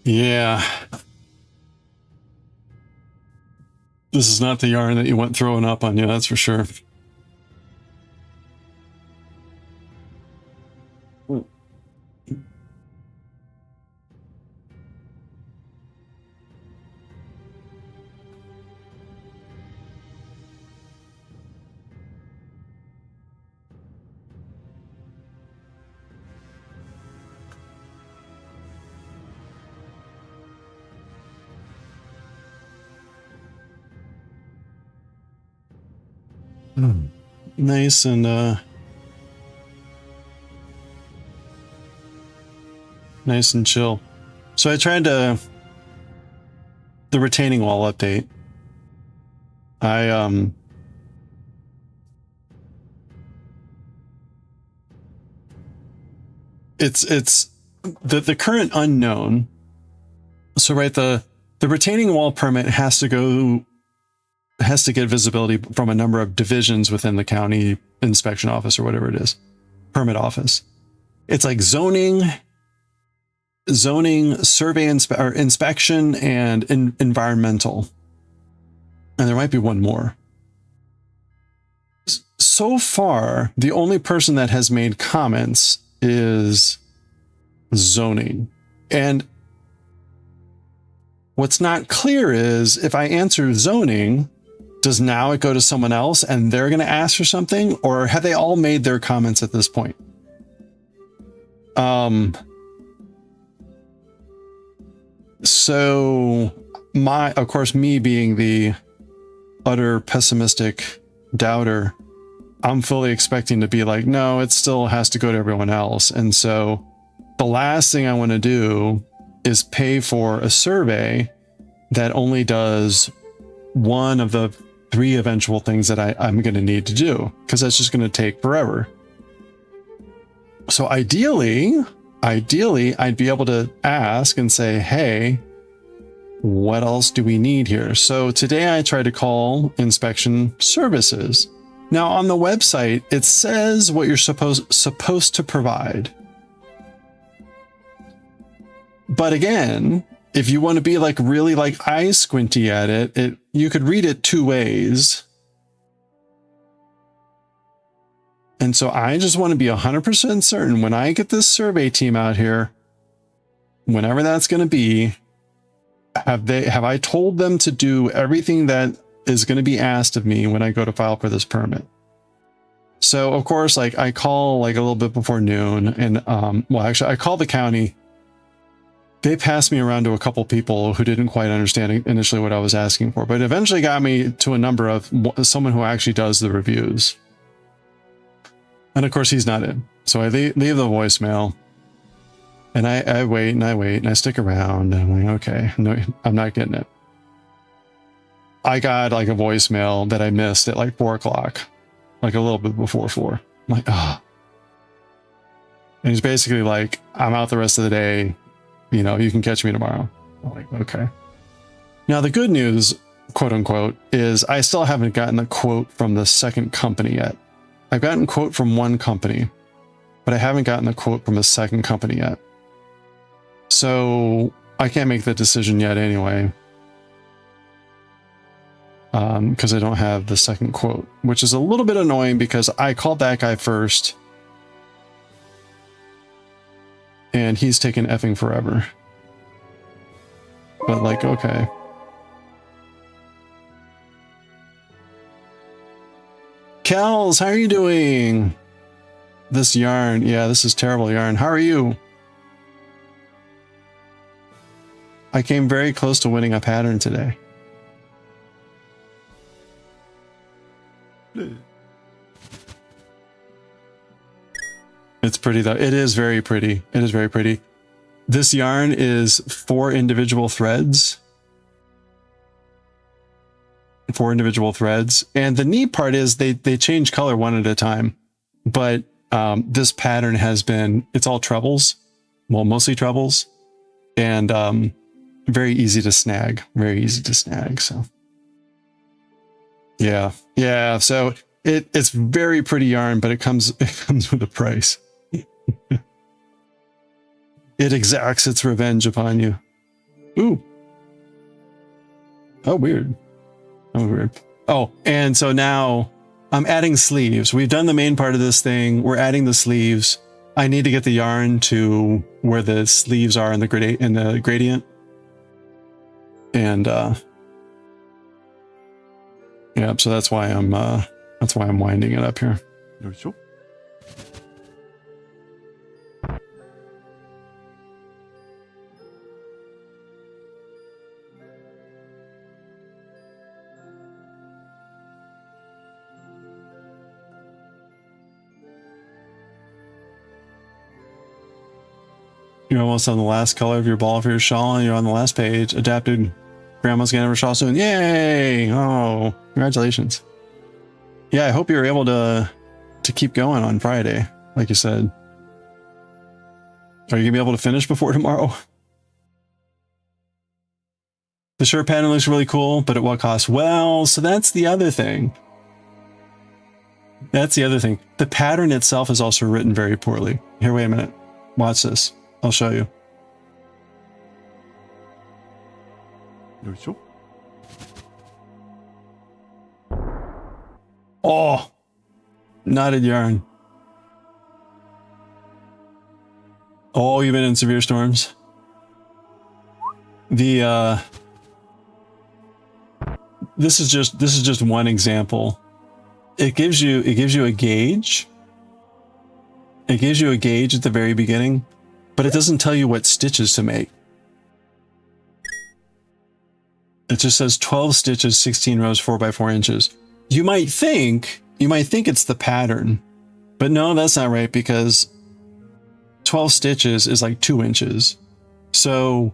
Yeah. This is not the yarn that you want throwing up on you, that's for sure. Nice and nice and chill. So I tried the retaining wall update. It's the current unknown. So right, the retaining wall permit has to get visibility from a number of divisions within the county inspection office or whatever it is, permit office. It's like zoning, survey inspection, and environmental. And there might be one more. So far, the only person that has made comments is zoning. And what's not clear is if I answer zoning, does now it go to someone else and they're going to ask for something, or have they all made their comments at this point? So of course, me being the utter pessimistic doubter, I'm fully expecting to be like, no, it still has to go to everyone else. And so the last thing I want to do is pay for a survey that only does one of the 3 eventual things that I'm going to need to do, because that's just going to take forever. So ideally, I'd be able to ask and say, hey, what else do we need here? So today I tried to call inspection services. Now on the website, it says what you're supposed to provide. But again, if you want to be like really like eye squinty at it, you could read it 2 ways. And so I just want to be 100% certain when I get this survey team out here, whenever that's going to be, have I told them to do everything that is going to be asked of me when I go to file for this permit? So of course, like I call like a little bit before noon, and well, actually I called the county. They passed me around to a couple people who didn't quite understand initially what I was asking for, but eventually got me to a number of someone who actually does the reviews. And of course he's not in. So I leave the voicemail, And I wait and I wait and I stick around and I'm like, okay, no, I'm not getting it. I got like a voicemail that I missed at like 4 o'clock, like a little bit before 4. I'm like, ah. And he's basically like, I'm out the rest of the day. You know, you can catch me tomorrow. I'm like, okay. Now the good news, quote unquote, is I still haven't gotten a quote from the second company yet. I've gotten a quote from one company, but I haven't gotten a quote from a second company yet. So I can't make the decision yet anyway. Because I don't have the second quote, which is a little bit annoying because I called that guy first. And he's taking effing forever. But like, okay. Kels, how are you doing? This yarn. Yeah, this is terrible yarn. How are you? I came very close to winning a pattern today. It's pretty though. It is very pretty. It is very pretty. This yarn is 4 individual threads. 4 individual threads. And the neat part is they change color one at a time. But this pattern has been, it's all trebles. Well, mostly trebles. And very easy to snag. Very easy to snag. So yeah. Yeah. So it's very pretty yarn, but it comes with a price. It exacts its revenge upon you. Ooh. Oh, weird. Oh, weird. Oh, and so now I'm adding sleeves. We've done the main part of this thing. We're adding the sleeves. I need to get the yarn to where the sleeves are in the gradient. And yeah, so that's why I'm winding it up here. You're almost on the last color of your ball for your shawl, and you're on the last page. Adapted. Grandma's gonna have her shawl soon. Yay! Oh, congratulations. Yeah, I hope you're able to keep going on Friday, like you said. Are you gonna be able to finish before tomorrow? The shirt pattern looks really cool, but at what cost? Well, so that's the other thing. That's the other thing. The pattern itself is also written very poorly. Here, wait a minute. Watch this. I'll show you. Oh, knotted yarn. Oh, you've been in severe storms. The this is just one example. It gives you a gauge. It gives you a gauge at the very beginning, but it doesn't tell you what stitches to make. It just says 12 stitches, 16 rows, 4 by 4 inches. You might think it's the pattern, but no, that's not right, because 12 stitches is like 2 inches. So,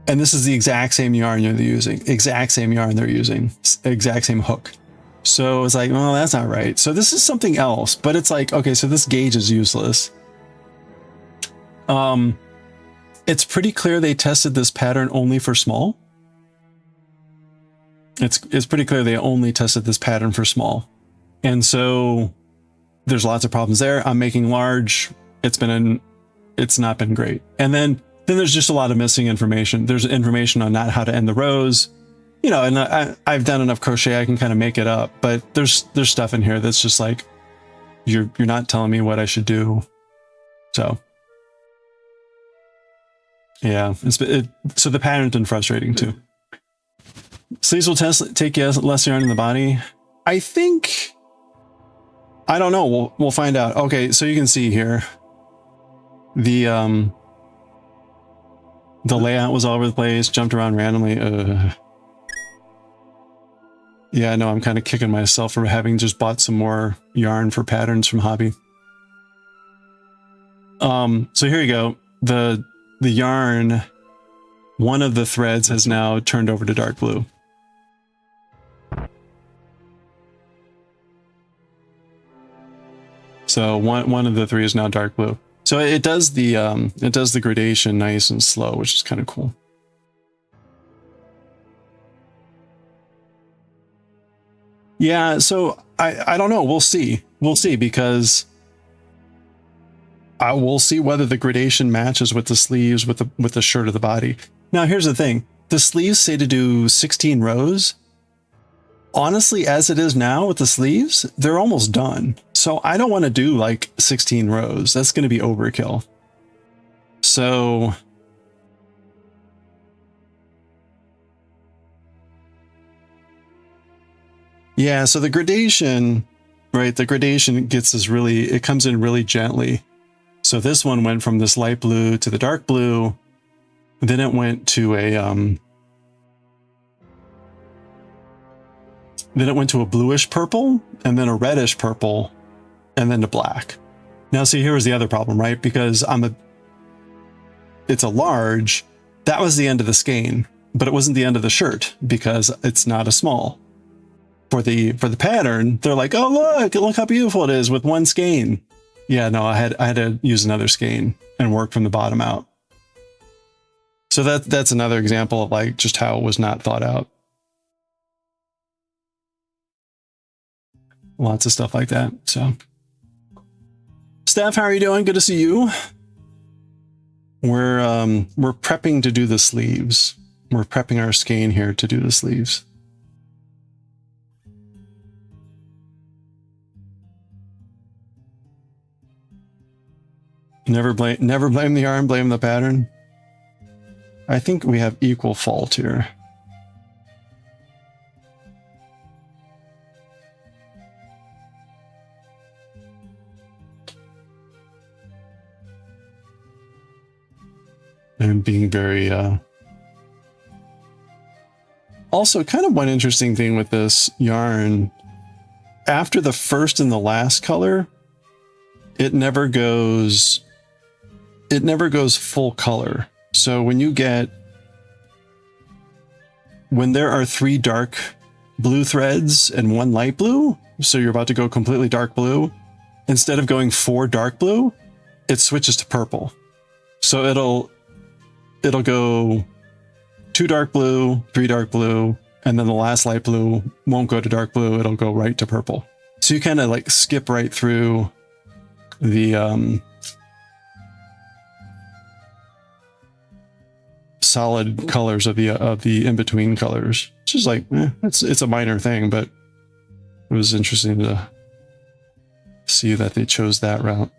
and this is the exact same yarn they're using, exact same yarn they're using, exact same hook. So it's like, well, that's not right. So this is something else, but it's like, okay, so this gauge is useless. It's pretty clear they tested this pattern only for small. It's pretty clear they only tested this pattern for small. And so there's lots of problems there. I'm making large. It's not been great. And then there's just a lot of missing information. There's information on not how to end the rows, you know, and I've done enough crochet. I can kind of make it up, but there's stuff in here that's just like, you're not telling me what I should do. So yeah, so the pattern's been frustrating too. Sleeves will take you less yarn in the body. I think, I don't know. We'll find out. Okay, so you can see here, the layout was all over the place, jumped around randomly. Yeah, no, I'm kind of kicking myself for having just bought some more yarn for patterns from Hobby. So here you go. The yarn, one of the threads has now turned over to dark blue. So one of the three is now dark blue. So it does the gradation nice and slow, which is kind of cool. Yeah, so I don't know. We'll see. We'll see, because I will see whether the gradation matches with the sleeves, with the shirt of the body. Now, here's the thing. The sleeves say to do 16 rows. Honestly, as it is now with the sleeves, they're almost done. So I don't want to do like 16 rows. That's going to be overkill. So yeah, so the gradation, right? The gradation gets this really, it comes in really gently. So this one went from this light blue to the dark blue. Then it went to a bluish purple, and then a reddish purple, and then to black. Now, see, here was the other problem, right? Because it's a large, that was the end of the skein, but it wasn't the end of the shirt because it's not a small. For the pattern, they're like, oh, look how beautiful it is with one skein. Yeah, no, I had to use another skein and work from the bottom out. So that's another example of like just how it was not thought out. Lots of stuff like that. So, Steph, how are you doing? Good to see you. We're prepping to do the sleeves. We're prepping our skein here to do the sleeves. Never blame the yarn, blame the pattern. I think we have equal fault here. And being very also kind of one interesting thing with this yarn, after the first and the last color, it never goes full color. So when there are 3 dark blue threads and 1 light blue, so you're about to go completely dark blue, instead of going 4 dark blue, it switches to purple. So it'll go 2 dark blue, 3 dark blue, and then the last light blue won't go to dark blue, it'll go right to purple. So you kind of like skip right through the solid colors of the in-between colors, which is like it's a minor thing, but it was interesting to see that they chose that route.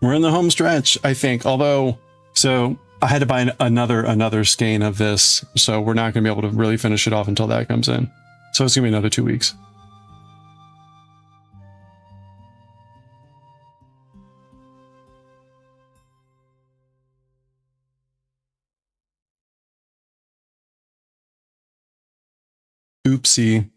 We're in the home stretch, I think, although so I had to buy another skein of this, so we're not going to be able to really finish it off until that comes in. So it's going to be another 2 weeks. Oopsie.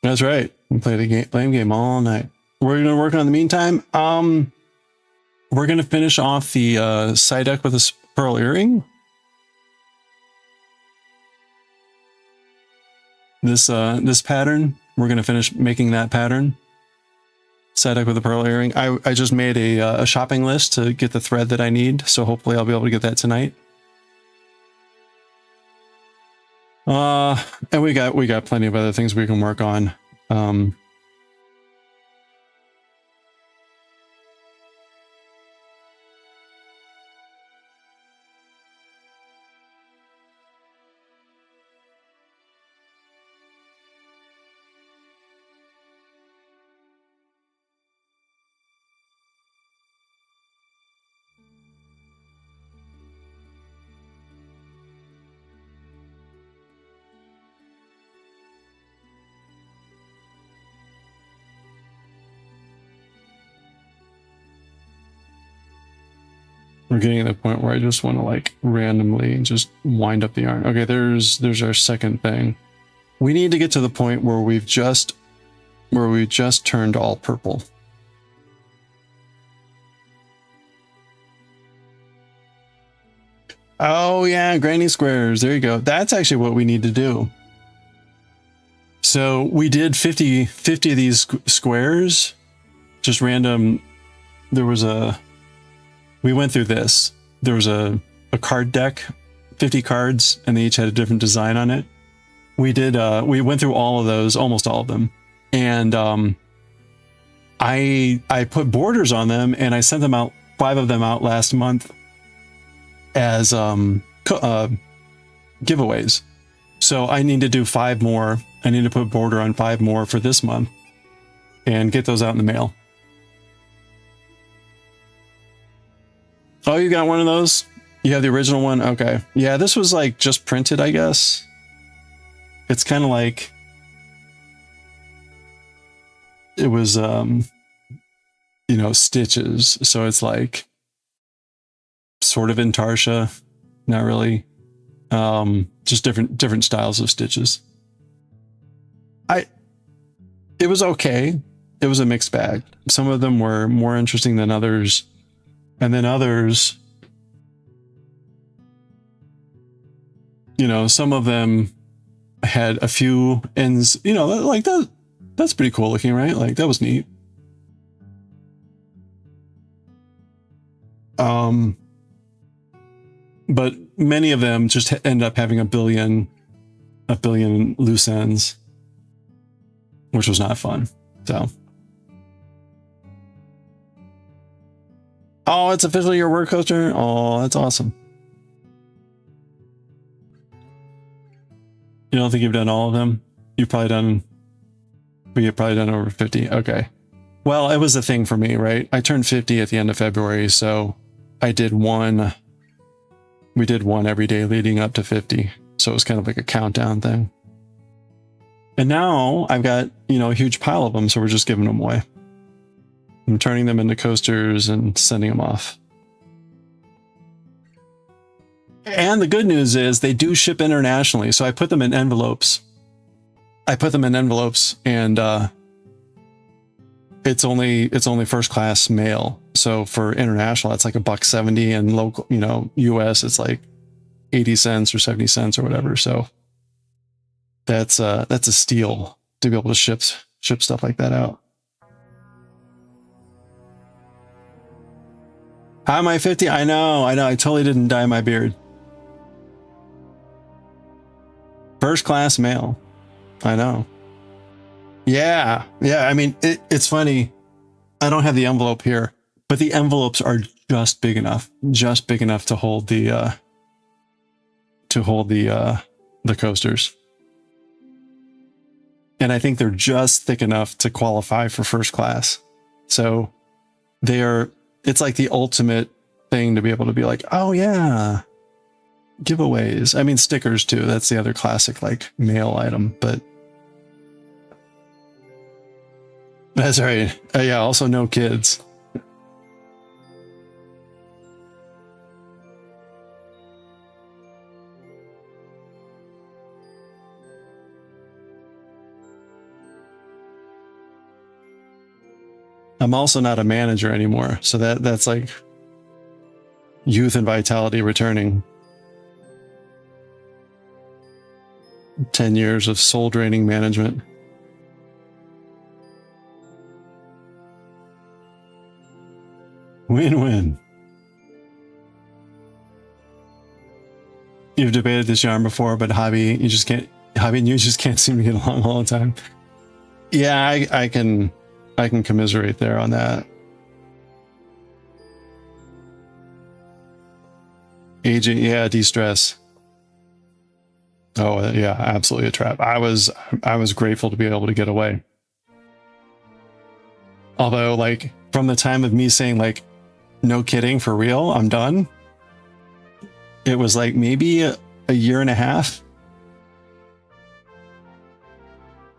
That's right. We played a blame game all night. We're going to work on in the meantime. We're going to finish off the side deck with a pearl earring. This pattern, we're going to finish making that pattern. Side deck with a pearl earring. I just made a shopping list to get the thread that I need, so hopefully I'll be able to get that tonight. And we got plenty of other things we can work on. We're getting to the point where I just want to like randomly just wind up the yarn. Okay, there's our second thing. We need to get to the point where we just turned all purple. Oh yeah, granny squares. There you go. That's actually what we need to do. So we did 50 of these squares, just random. We went through this. There was a card deck, 50 cards, and they each had a different design on it. We went through all of those, almost all of them. And I put borders on them, and I sent them out, 5 of them out last month as giveaways. So I need to do 5 more. I need to put border on 5 more for this month and get those out in the mail. Oh, you got one of those? You have the original one? Okay. Yeah, this was like just printed, I guess. It's kind of like it was, you know, stitches. So it's like sort of intarsia, not really. Just different styles of stitches. It was okay. It was a mixed bag. Some of them were more interesting than others. And then others, you know, some of them had a few ends, you know, like that's pretty cool looking, right? Like that was neat. But many of them just end up having a billion loose ends, which was not fun. So, oh, it's officially your work coaster. Oh, that's awesome. You don't think you've done all of them? You've probably done over 50. Okay. Well, it was a thing for me, right? I turned 50 at the end of February, so I did one. We did one every day leading up to 50. So it was kind of like a countdown thing. And now I've got, you know, a huge pile of them, so we're just giving them away. I'm turning them into coasters and sending them off. And the good news is they do ship internationally. So I put them in envelopes. And it's only first class mail. So for international, it's like $1.70, and local, you know, US, it's like 80 cents or 70 cents or whatever. So that's a steal to be able to ship stuff like that out. How am I 50? I know. I totally didn't dye my beard. First class mail. I know. Yeah. I mean, it's funny. I don't have the envelope here, but the envelopes are just big enough to hold the coasters. And I think they're just thick enough to qualify for first class. So it's like the ultimate thing to be able to be like, oh yeah, giveaways. I mean, stickers too. That's the other classic like mail item, but that's right. Yeah. Also no kids. I'm also not a manager anymore. So that's like youth and vitality returning. 10 years of soul draining management. Win-win. You've debated this yarn before, but Hobby and you just can't seem to get along all the time. Yeah, I can commiserate there on that. Aging, yeah, de-stress. Oh yeah, absolutely a trap. I was grateful to be able to get away. Although, like, from the time of me saying like, no kidding, for real, I'm done, it was like maybe a year and a half.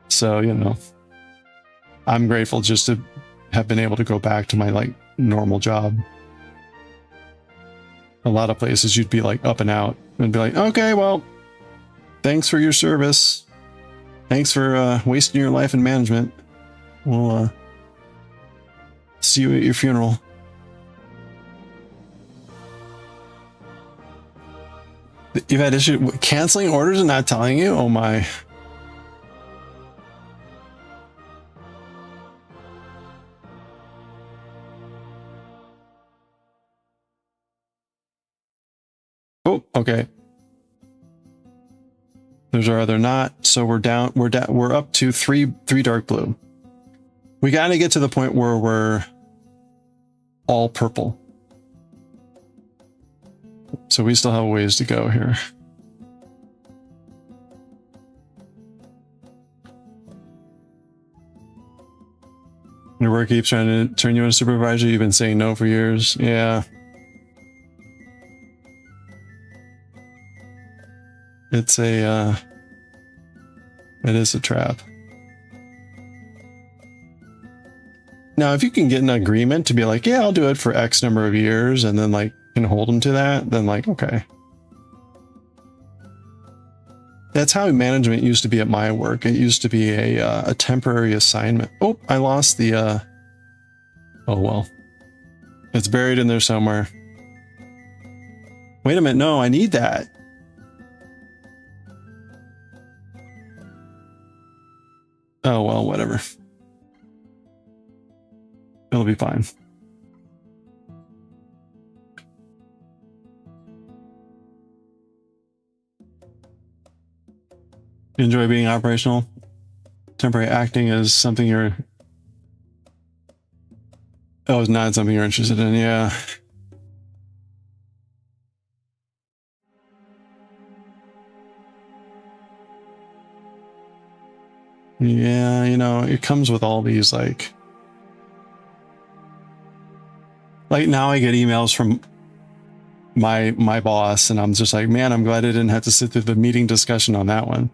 So, you know, I'm grateful just to have been able to go back to my like normal job. A lot of places you'd be like up and out and be like, okay, well, thanks for your service. Thanks for wasting your life in management. We'll see you at your funeral. You've had issue canceling orders and not telling you? Oh my. Oh, okay. There's our other knot. So we're down, we're up to three dark blue. We got to get to the point where we're all purple. So we still have a ways to go here. Your work keeps trying to turn you into a supervisor. You've been saying no for years. Yeah. It is a trap. Now, if you can get an agreement to be like, yeah, I'll do it for X number of years, and then like can hold them to that, then like, okay. That's how management used to be at my work. It used to be a temporary assignment. Oh, I lost the, oh well. It's buried in there somewhere. Wait a minute, no, I need that. Oh well, whatever. It'll be fine. You enjoy being operational? Temporary acting is something you're... Oh, it's not something you're interested in, yeah. Yeah, you know, it comes with all these like now I get emails from my boss and I'm just like, man, I'm glad I didn't have to sit through the meeting discussion on that one.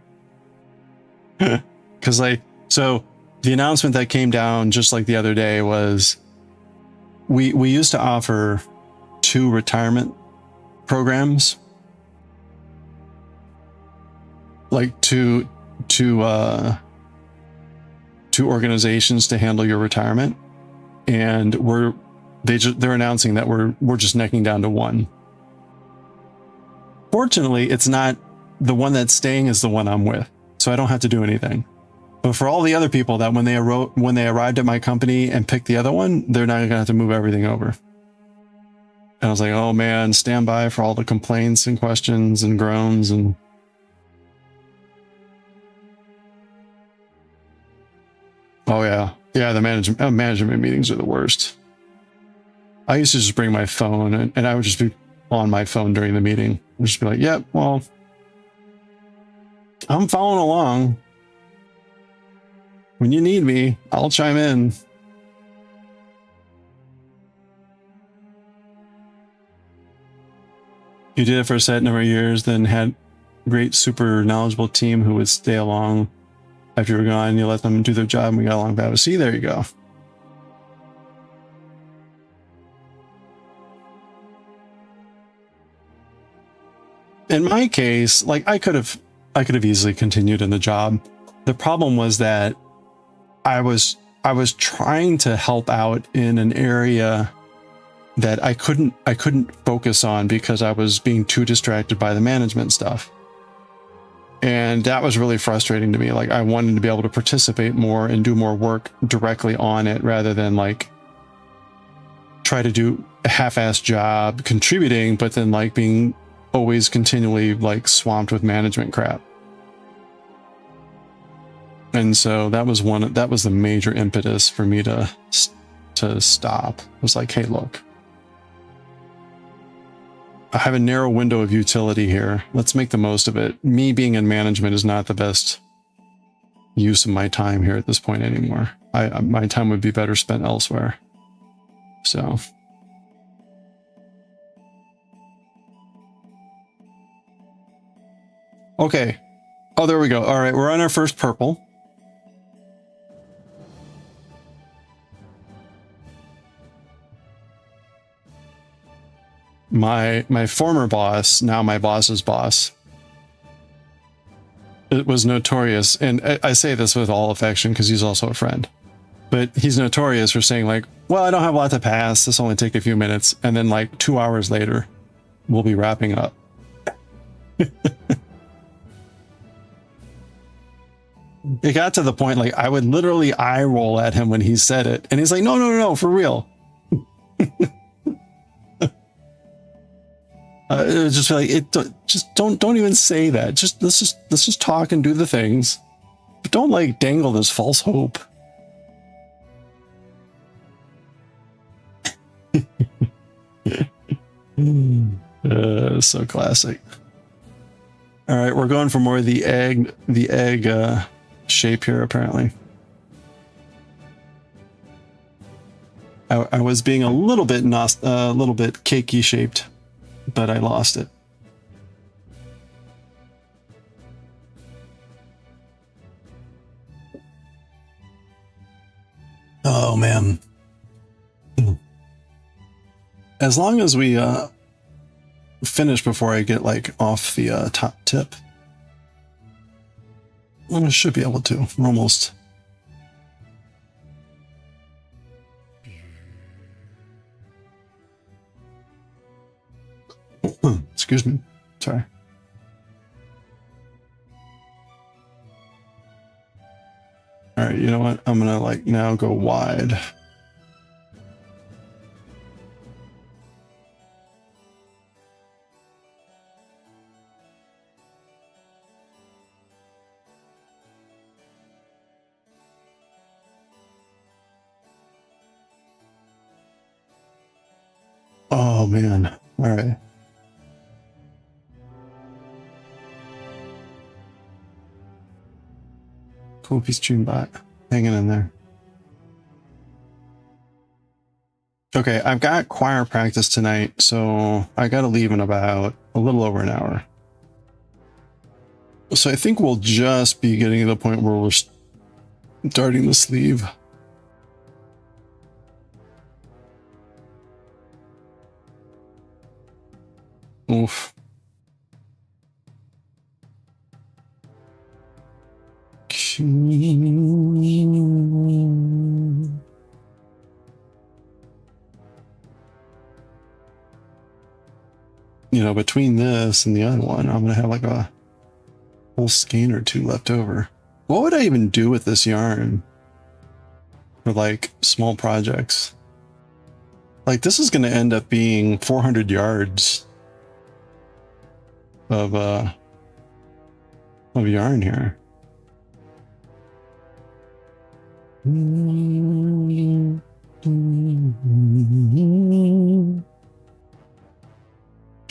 Because like, so the announcement that came down just like the other day was we used to offer 2 retirement programs, like two organizations to handle your retirement, and they're announcing that we're just necking down to 1. Fortunately, it's not the one that's staying is the one I'm with, so I don't have to do anything. But for all the other people that when they arrived at my company and picked the other one, they're not gonna have to move everything over. And I was like, oh man, stand by for all the complaints and questions and groans and... Oh yeah. Yeah, the management meetings are the worst. I used to just bring my phone and I would just be on my phone during the meeting. I'd just be like, yep, well, I'm following along. When you need me, I'll chime in. You did it for a set number of years, then had great, super knowledgeable team who would stay along after you were gone. You let them do their job and we got along better. See, there you go. In my case, like I could have easily continued in the job. The problem was that I was trying to help out in an area that I couldn't focus on because I was being too distracted by the management stuff. And that was really frustrating to me. Like I wanted to be able to participate more and do more work directly on it rather than like try to do a half-assed job contributing, but then like being always continually like swamped with management crap. And so that was the major impetus for me to stop. It was like, hey, look, I have a narrow window of utility here. Let's make the most of it. Me being in management is not the best use of my time here at this point anymore. My time would be better spent elsewhere. So. Okay. Oh, there we go. All right, we're on our first purple. my former boss, now my boss's boss, it was notorious, and I say this with all affection because he's also a friend, but he's notorious for saying like, well, I don't have a lot to pass, this will only take a few minutes, and then like 2 hours later we'll be wrapping up. It got to the point like I would literally eye roll at him when he said it, and he's like, no, no, no, no, for real. It was just like don't even say that. Let's just talk and do the things, but don't like dangle this false hope. So classic. All right, we're going for more of the egg shape here. Apparently, I was being a little bit cakey shaped, but I lost it. Oh man. As long as we finish before I get like off the top tip, I should be able to. We're almost. Excuse me. Sorry. All right, you know what? I'm gonna like now go wide. Oh man. All right. Cool piece of tune bot hanging in there. Okay, I've got choir practice tonight, so I gotta leave in about a little over an hour. So I think we'll just be getting to the point where we're starting the sleeve. Oof. You know, between this and the other one, I'm gonna have like a whole skein or two left over. What would I even do with this yarn for like small projects? Like this is gonna end up being 400 yards of yarn here. Do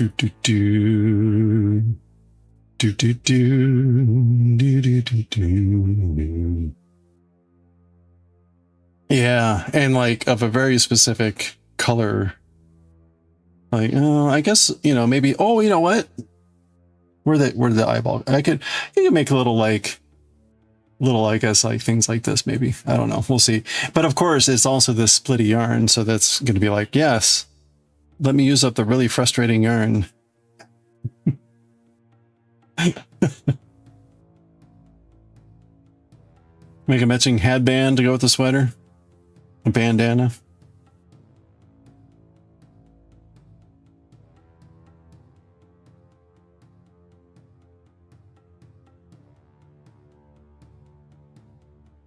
do do do do do do do do. Yeah, and like of a very specific color. Like, I guess, you know, maybe. Oh, you know what? Where the eyeball? You could make a little, I guess, like things like this. Maybe, I don't know. We'll see. But of course, it's also this splitty yarn, so that's going to be like, yes. Let me use up the really frustrating yarn. Make a matching headband to go with the sweater. A bandana.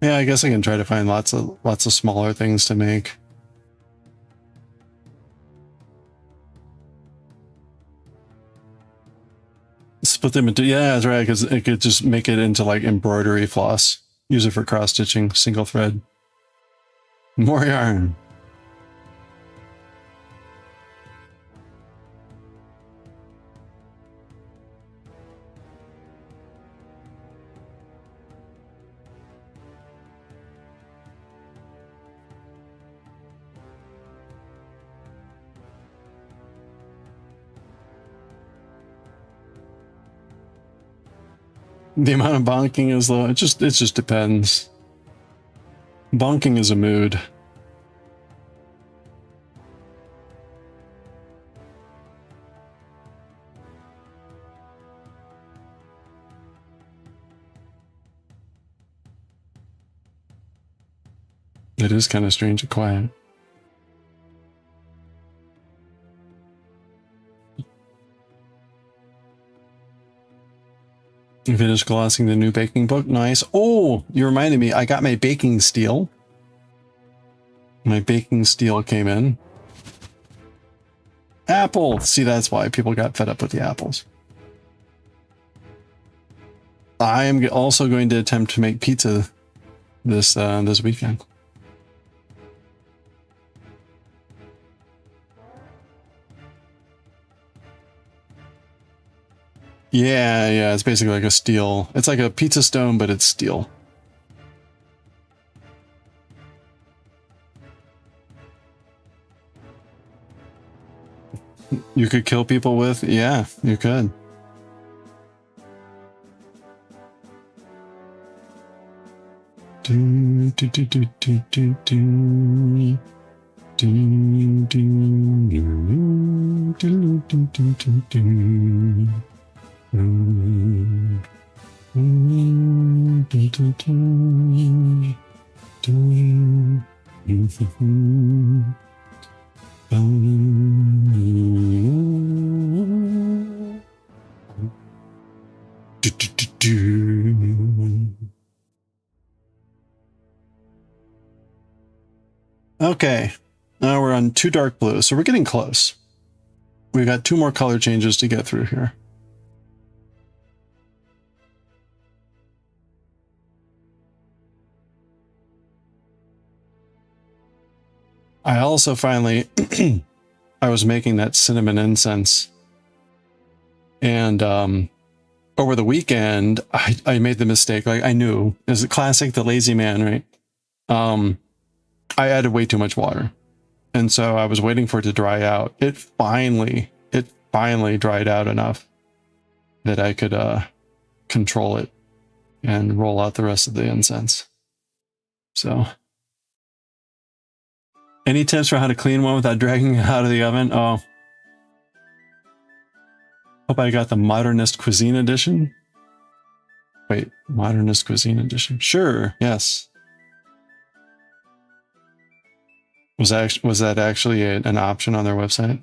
Yeah, I guess I can try to find lots of smaller things to make. Split them into, yeah, that's right, because it could just make it into like embroidery floss. Use it for cross stitching, single thread. More yarn. The amount of bonking is low. It just depends. Bonking is a mood. It is kind of strange and quiet. You finished glossing the new baking book. Nice. Oh, you reminded me. I got my baking steel. My baking steel came in. Apple. See, that's why people got fed up with the apples. I am also going to attempt to make pizza this this weekend. Yeah, it's basically like a steel. It's like a pizza stone, but it's steel. You could kill people with? Yeah, you could. Do, do, do, do, do, do, do. Do, do, do, do, do, do, do, do. Okay, now we're on 2 dark blue, so we're getting close. We've got 2 more color changes to get through here. I also finally, I was making that cinnamon incense, and over the weekend, I made the mistake. Like I knew, is it classic, the lazy man, right? I added way too much water, and so I was waiting for it to dry out. It finally dried out enough that I could control it and roll out the rest of the incense. So. Any tips for how to clean one without dragging it out of the oven? Oh. Hope I got the Modernist Cuisine Edition. Wait, Modernist Cuisine Edition. Sure, yes. Was that actually an option on their website?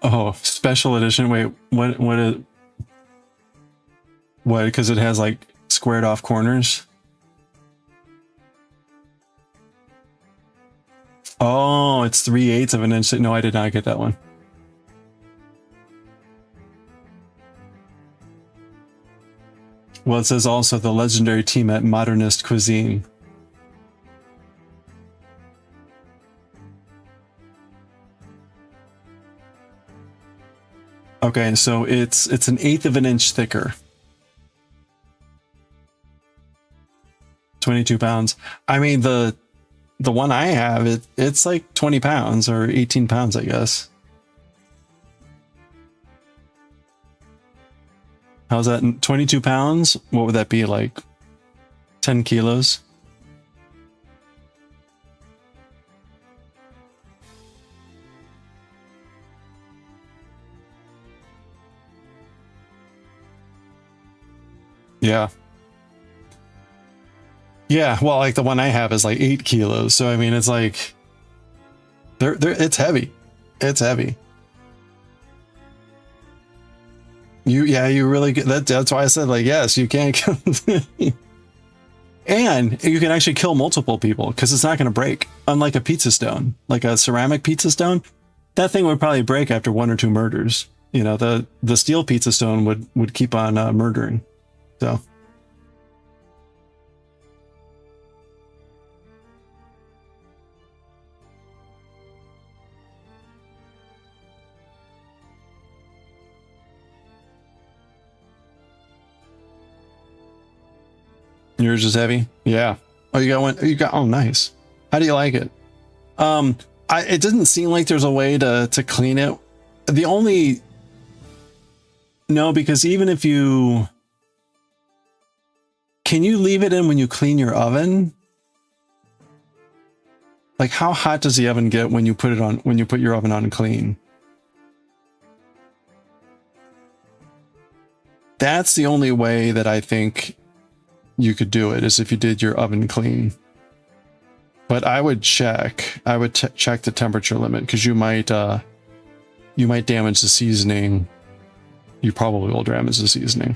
Oh, special edition. Wait, what is... What, because it has like squared off corners? Oh, it's 3/8 of an inch. No, I did not get that one. Well, it says also the legendary team at Modernist Cuisine. Okay, so it's an 1/8 of an inch thicker. 22 pounds. I mean, the one I have, it's like 20 pounds or 18 pounds, I guess. How's that? 22 pounds? What would that be, like 10 kilos? Yeah. Yeah, well, like the one I have is like 8 kilos. So I mean, it's like it's heavy. It's heavy. You really get that. That's why I said, like, yes, you can kill. And you can actually kill multiple people because it's not going to break. Unlike a pizza stone, like a ceramic pizza stone, that thing would probably break after 1 or 2 murders. You know, the steel pizza stone would keep on murdering. So. Yours is heavy? Yeah. Oh, you got one. You got, oh, nice. How do you like it? It doesn't seem like there's a way to clean it. No, because even if you, can you leave it in when you clean your oven? Like, how hot does the oven get when you put your oven on clean? That's the only way that I think you could do it, is if you did your oven clean. But I would check. I would check the temperature limit, because you might damage the seasoning. You probably will damage the seasoning.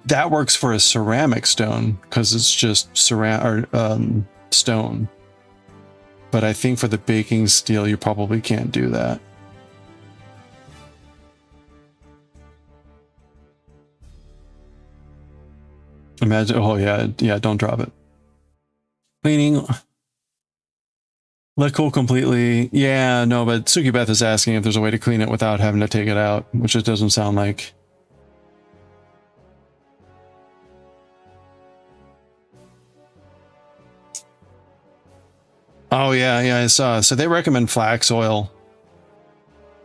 That works for a ceramic stone because it's just stone. But I think for the baking steel, you probably can't do that. Imagine, oh yeah, don't drop it. Cleaning. Let cool completely. Yeah, no, but Suki Beth is asking if there's a way to clean it without having to take it out, which it doesn't sound like. Oh yeah, I saw. So they recommend flax oil,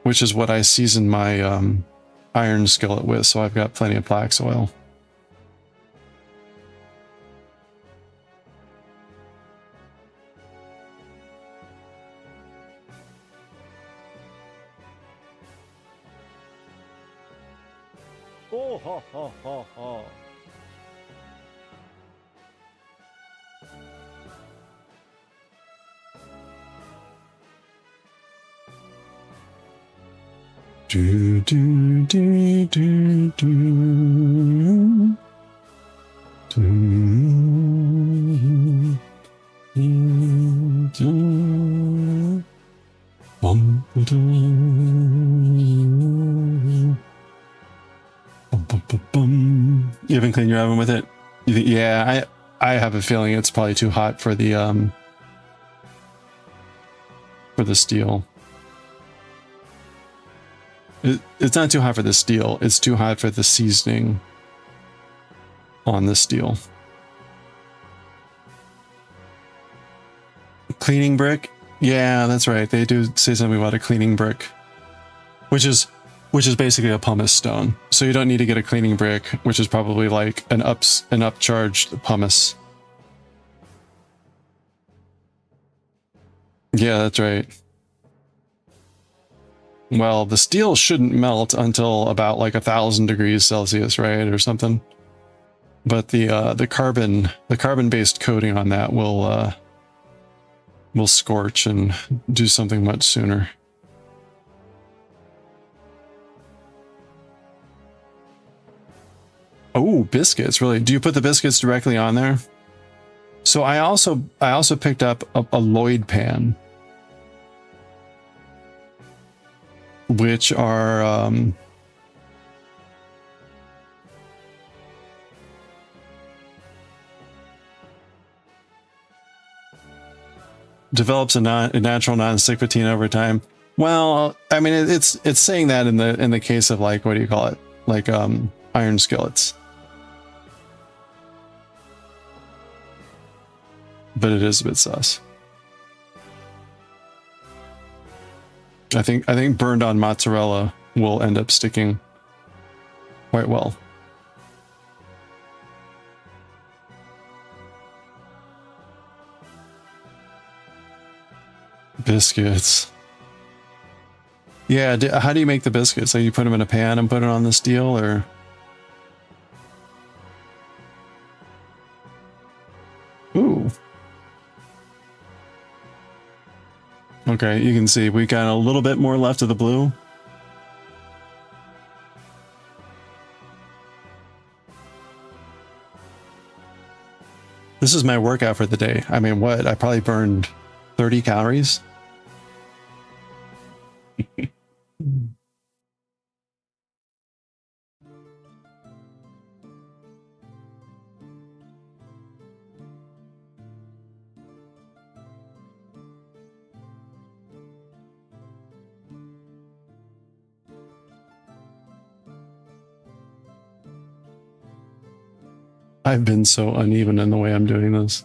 which is what I season my iron skillet with, so I've got plenty of flax oil. Oh, ho, ho, ho, ho. Do, do, do, do, do. Do, do, do. Bum, ba-dum. Bum, bum, bum, bum. You haven't cleaned your oven with it? You think, yeah, I have a feeling it's probably too hot for the steel. It's not too hot for the steel. It's too hot for the seasoning on the steel. Cleaning brick? Yeah, that's right. They do say something about a cleaning brick, which is basically a pumice stone. So you don't need to get a cleaning brick, which is probably like an upcharged pumice. Yeah, that's right. Well, the steel shouldn't melt until about like 1,000 degrees Celsius, right, or something. But the carbon-based coating on that will scorch and do something much sooner. Oh, biscuits! Really? Do you put the biscuits directly on there? So I also picked up a Lloyd pan, which are develops a natural non-stick patina over time. Well, I mean, it's saying that in the case of, like, what do you call it? Like iron skillets. But it is a bit sus. I think burned on mozzarella will end up sticking quite well. Biscuits. Yeah, how do you make the biscuits? Like, you put them in a pan and put it on the steel, or? Ooh. Okay, you can see we got a little bit more left of the blue. This is my workout for the day. I mean, what? I probably burned 30 calories. I've been so uneven in the way I'm doing this.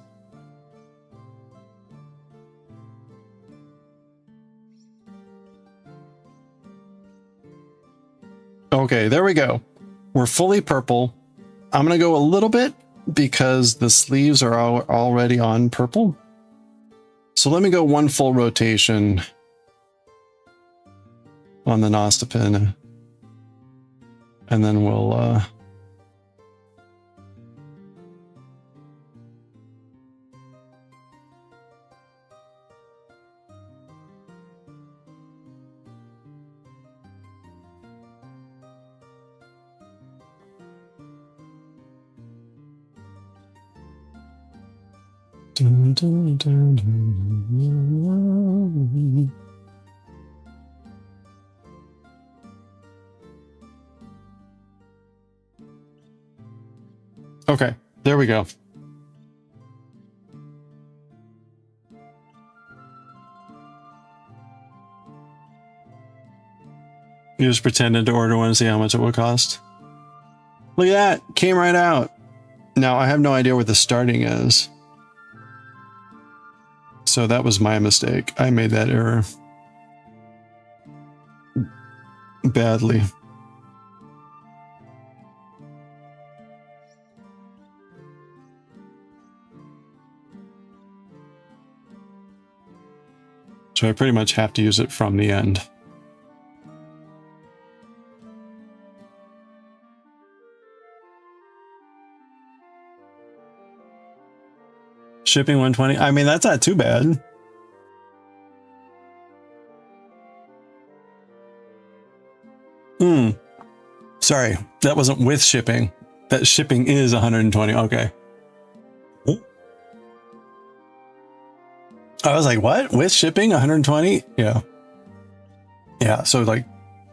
Okay, there we go. We're fully purple. I'm going to go a little bit because the sleeves are already on purple. So let me go one full rotation on the Nostipin. and then we'll dun, dun, dun, dun. Okay, there we go. You just pretended to order one to see how much it would cost. Look at that, came right out. Now I have no idea where the starting is. So that was my mistake. I made that error. Badly. So I pretty much have to use it from the end. Shipping 120. I mean, that's not too bad. Sorry, that wasn't with shipping. That shipping is 120. Okay. I was like, what? With shipping 120? Yeah. Yeah, so like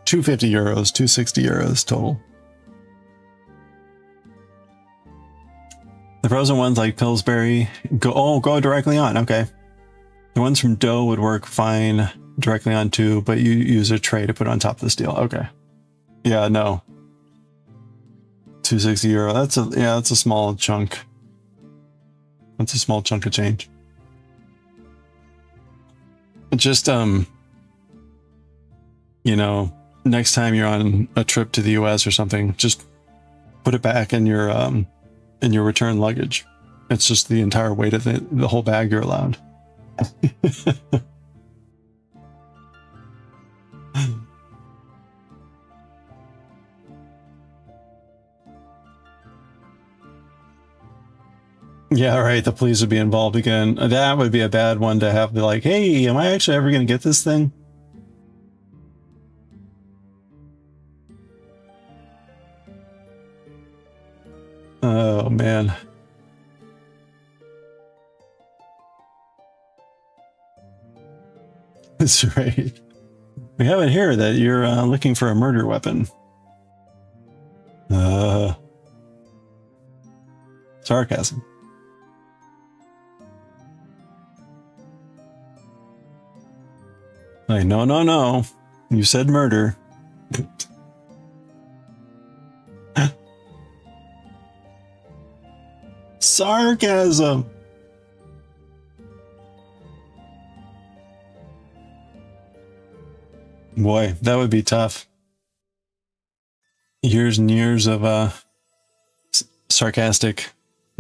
250 euros, 260 euros total. The frozen ones like Pillsbury go directly on. Okay. The ones from dough would work fine directly on too, but you use a tray to put on top of the steel. Okay. Yeah, no. 260 euro. That's a small chunk. That's a small chunk of change. Just you know, next time you're on a trip to the US or something, just put it back in your return luggage. It's just the entire weight of the whole bag you're allowed. Yeah, right. The police would be involved again. That would be a bad one to have. Be like, hey, am I actually ever going to get this thing? Oh, man. That's right. We have it here that you're looking for a murder weapon. Sarcasm. Like, no, no, no. You said murder. Sarcasm. Boy, that would be tough. Years and years of sarcastic,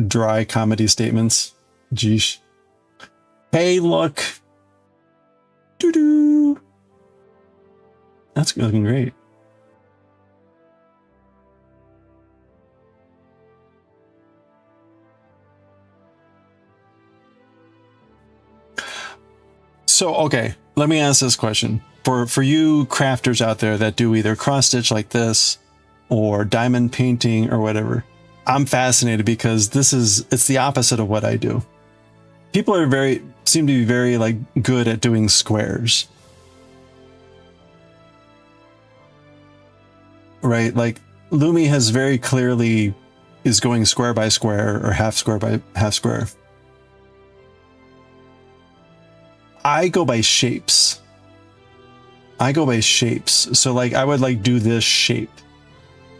dry comedy statements. Jeesh. Hey, look. Doo-doo. That's looking great. So, okay, let me ask this question. For you crafters out there that do either cross stitch like this or diamond painting or whatever, I'm fascinated because it's the opposite of what I do. People seem to be very like good at doing squares. Right? Like Lumi has very clearly is going square by square or half square by half square. I go by shapes. So like I would like do this shape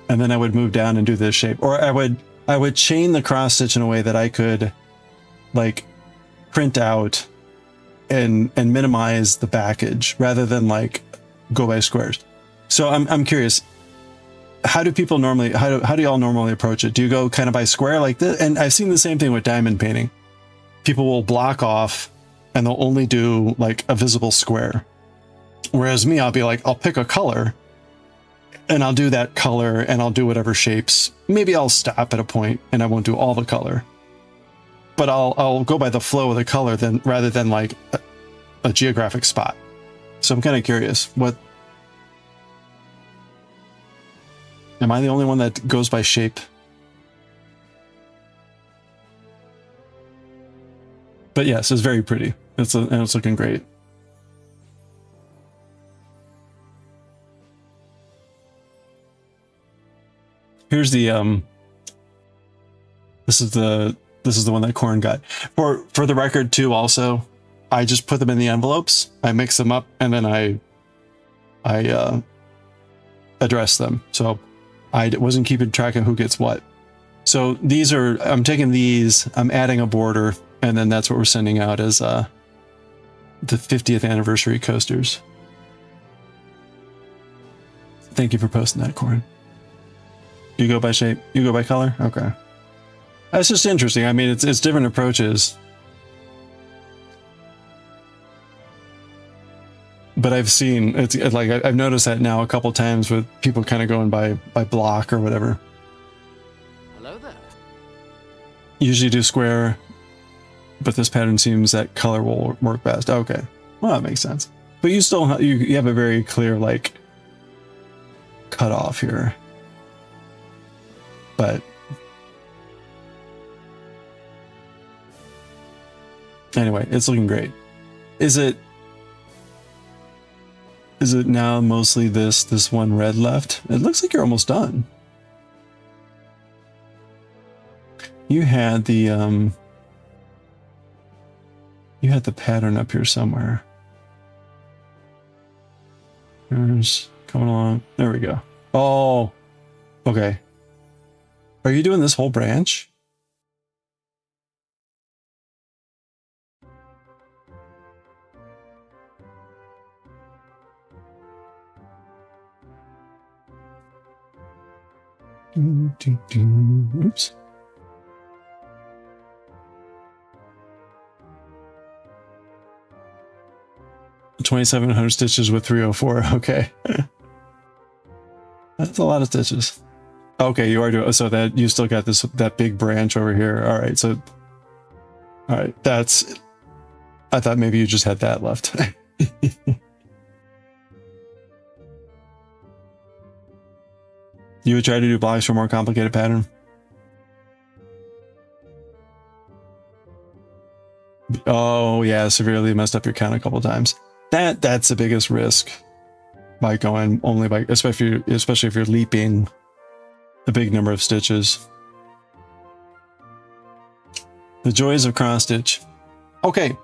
and then I would move down and do this shape, or I would chain the cross stitch in a way that I could like print out and minimize the backage rather than like go by squares. So I'm curious, how do people normally, how do y'all normally approach it? Do you go kind of by square like this? And I've seen the same thing with diamond painting. People will block off and they'll only do like a visible square. Whereas me, I'll be like, I'll pick a color and I'll do that color and I'll do whatever shapes. Maybe I'll stop at a point and I won't do all the color, but I'll go by the flow of the color then rather than like a geographic spot. So I'm kind of curious, what am I the only one that goes by shape? But yes, it's very pretty. And it's looking great. Here's the this is the one that Corn got. For the record too, also, I just put them in the envelopes, I mix them up, and then I address them. So I wasn't keeping track of who gets what. So these are, I'm taking these, I'm adding a border, and then that's what we're sending out as the 50th anniversary coasters. Thank you for posting that, Corn. You go by shape? You go by color? Okay. That's just interesting. I mean, it's different approaches. But I've seen, it's like, I've noticed that now a couple times with people kind of going by block or whatever. Hello there. Usually do square, but this pattern seems that color will work best. Okay. Well, that makes sense. But you still, you have a very clear, like, cutoff here. But anyway, it's looking great. Is it now mostly this one red left? It looks like you're almost done. You had the pattern up here somewhere. Here's coming along. There we go. Oh, okay. Are you doing this whole branch? Oops. $2,700 stitches with 304. Okay. That's a lot of stitches. Okay, you are doing, so that you still got that big branch over here. All right, so all right, that's, I thought maybe you just had that left. You would try to do blocks for a more complicated pattern? Oh yeah, severely messed up your count a couple times. That's the biggest risk by going only by, especially if you're leaping a big number of stitches. The joys of cross stitch. Okay.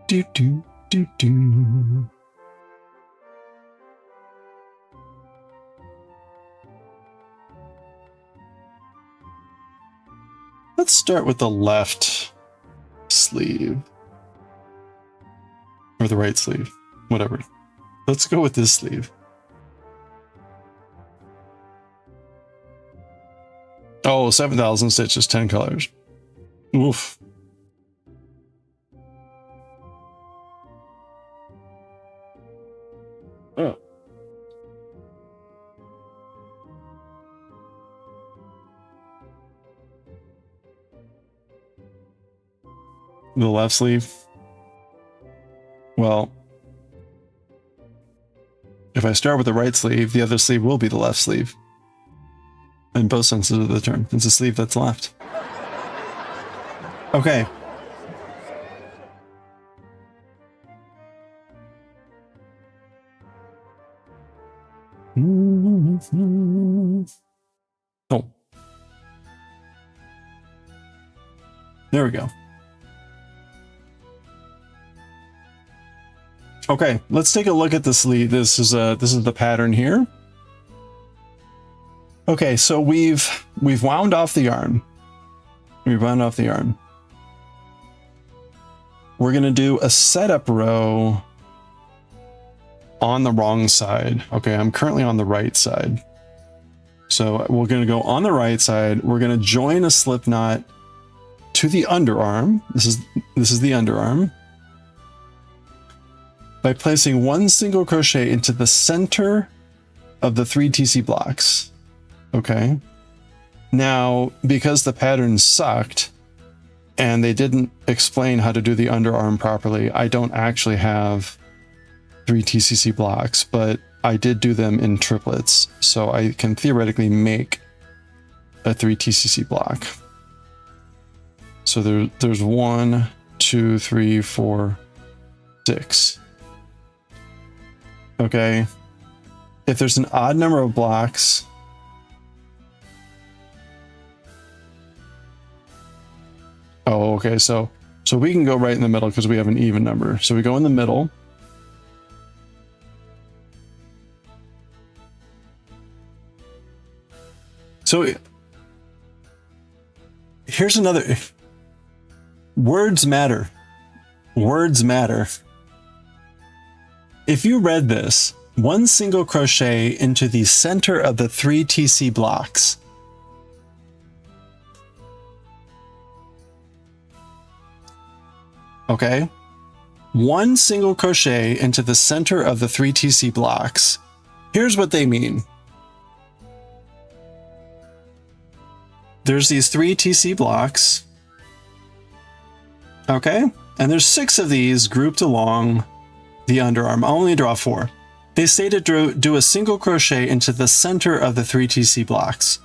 Do do do do. Let's start with the left sleeve. Or the right sleeve. Whatever. Let's go with this sleeve. Oh, 7,000 stitches, 10 colors. Oof. Oh. The left sleeve. Well, if I start with the right sleeve, the other sleeve will be the left sleeve. In both senses of the term. It's a sleeve that's left. Okay. Oh. There we go. Okay, let's take a look at the sleeve. This is the pattern here. Okay, so we've wound off the yarn. We've wound off the yarn. We're gonna do a setup row on the wrong side. Okay, I'm currently on the right side. So we're gonna go on the right side. We're gonna join a slip knot to the underarm. This is the underarm. by placing one single crochet into the center of the 3 TC blocks. Okay. Now, because the pattern sucked and they didn't explain how to do the underarm properly, I don't actually have 3 TCC blocks, but I did do them in triplets, so I can theoretically make a 3 TCC block. So there's 1, 2, 3, 4, 6. Okay. If there's an odd number of blocks, oh, okay, so we can go right in the middle because we have an even number. So we go in the middle. So here's another. Words matter. Words matter. If you read this, one single crochet into the center of the 3 TC blocks. Okay. One single crochet into the center of the 3 TC blocks. Here's what they mean. There's these 3 TC blocks. Okay. And there's 6 of these grouped along the underarm. I'll only draw 4. They say to do a single crochet into the center of the 3 TC blocks.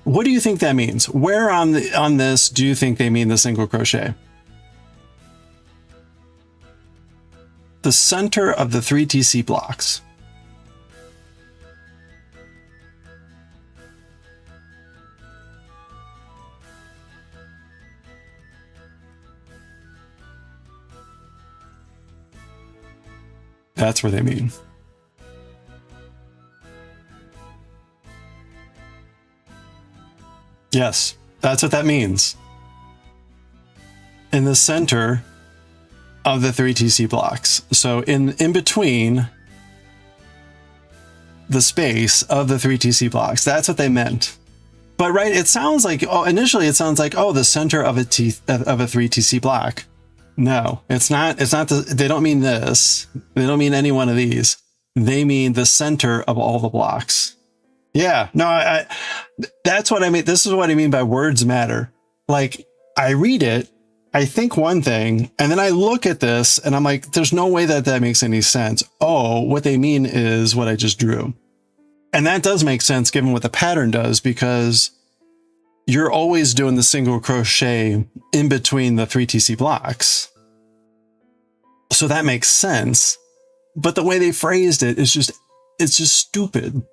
What do you think that means? Where on this do you think they mean the single crochet? The center of the 3 TC blocks. That's where they mean. Yes, that's what that means. In the center of the 3 TC blocks. So in between the space of the 3 TC blocks. That's what they meant. But right, it sounds like, oh, initially it sounds like, oh, the center of a 3 TC block. No, it's not. It's not. They don't mean this. They don't mean any one of these. They mean the center of all the blocks. Yeah, no, that's what I mean. This is what I mean by words matter. Like, I read it, I think one thing, and then I look at this and I'm like, there's no way that makes any sense. Oh, what they mean is what I just drew. And that does make sense given what the pattern does, because you're always doing the single crochet in between the 3 TC blocks. So that makes sense. But the way they phrased it is just, it's just stupid.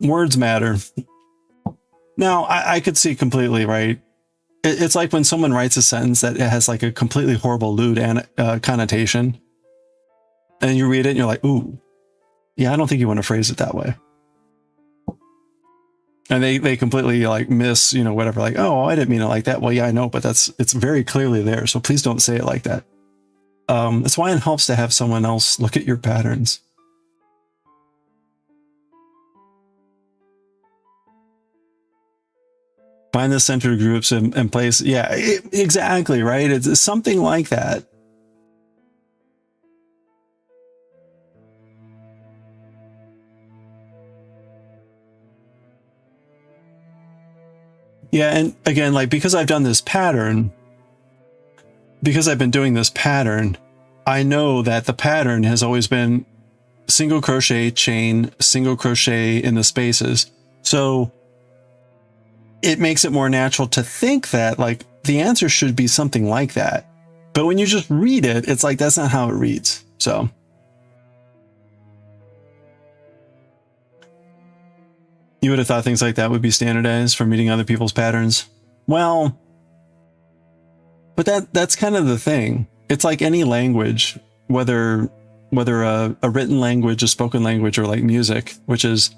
Words matter. Now, I could see completely, right? It's like when someone writes a sentence that it has like a completely horrible lewd connotation, and you read it and you're like, ooh, yeah, I don't think you want to phrase it that way. And they completely like miss, you know, whatever, like, oh, I didn't mean it like that. Well, yeah, I know, but it's very clearly there. So please don't say it like that. That's why it helps to have someone else look at your patterns. Find the center groups and place. Yeah, exactly, right? It's something like that. Yeah, and again, like, because I've done this pattern, because I've been doing this pattern, I know that the pattern has always been single crochet, chain, single crochet in the spaces. So it makes it more natural to think that, like, the answer should be something like that. But when you just read it, it's like, that's not how it reads. So you would have thought things like that would be standardized from reading other people's patterns. Well, but that's kind of the thing. It's like any language, whether a written language, a spoken language, or like music, which is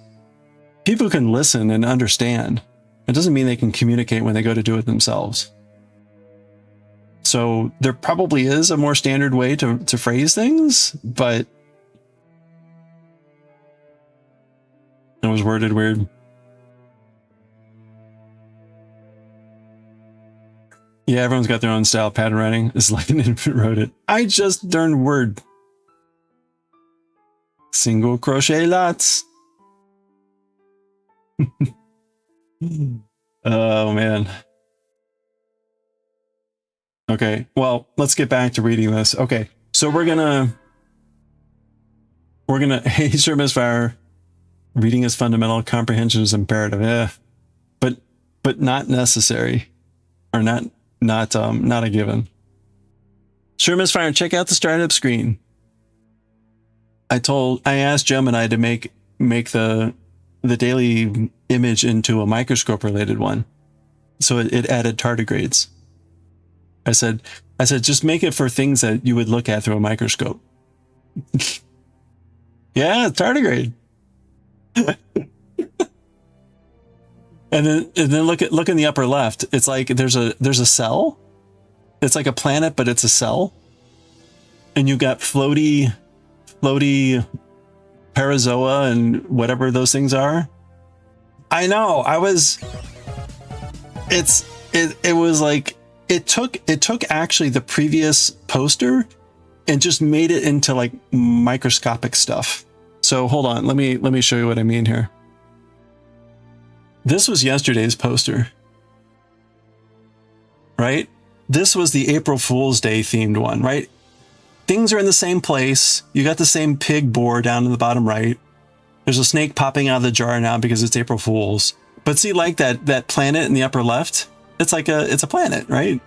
people can listen and understand. It doesn't mean they can communicate when they go to do it themselves. So there probably is a more standard way to phrase things, but it was worded weird. Yeah, everyone's got their own style. Pattern writing is like an infant wrote it. I just learned word. Single crochet lots. Oh man. Okay, well, let's get back to reading this. Okay, so we're gonna hey, sure, Misfire. Reading is fundamental, comprehension is imperative. Yeah, but not necessary, or not a given. Sure, Misfire, check out the startup screen. I asked Gemini to make the daily image into a microscope related one, so it added tardigrades. I said just make it for things that you would look at through a microscope. Yeah, tardigrade. And then look in the upper left. It's like there's a cell. It's like a planet, but it's a cell. And you got floaty parazoa and whatever those things are. I know. It was like it took actually the previous poster and just made it into like microscopic stuff. So hold on, let me show you what I mean here. This was yesterday's poster, right? This was the April Fool's Day themed one, right? Things are in the same place. You got the same pig boar down in the bottom right. There's a snake popping out of the jar now because it's April Fool's. But see, like that planet in the upper left, it's a planet, right?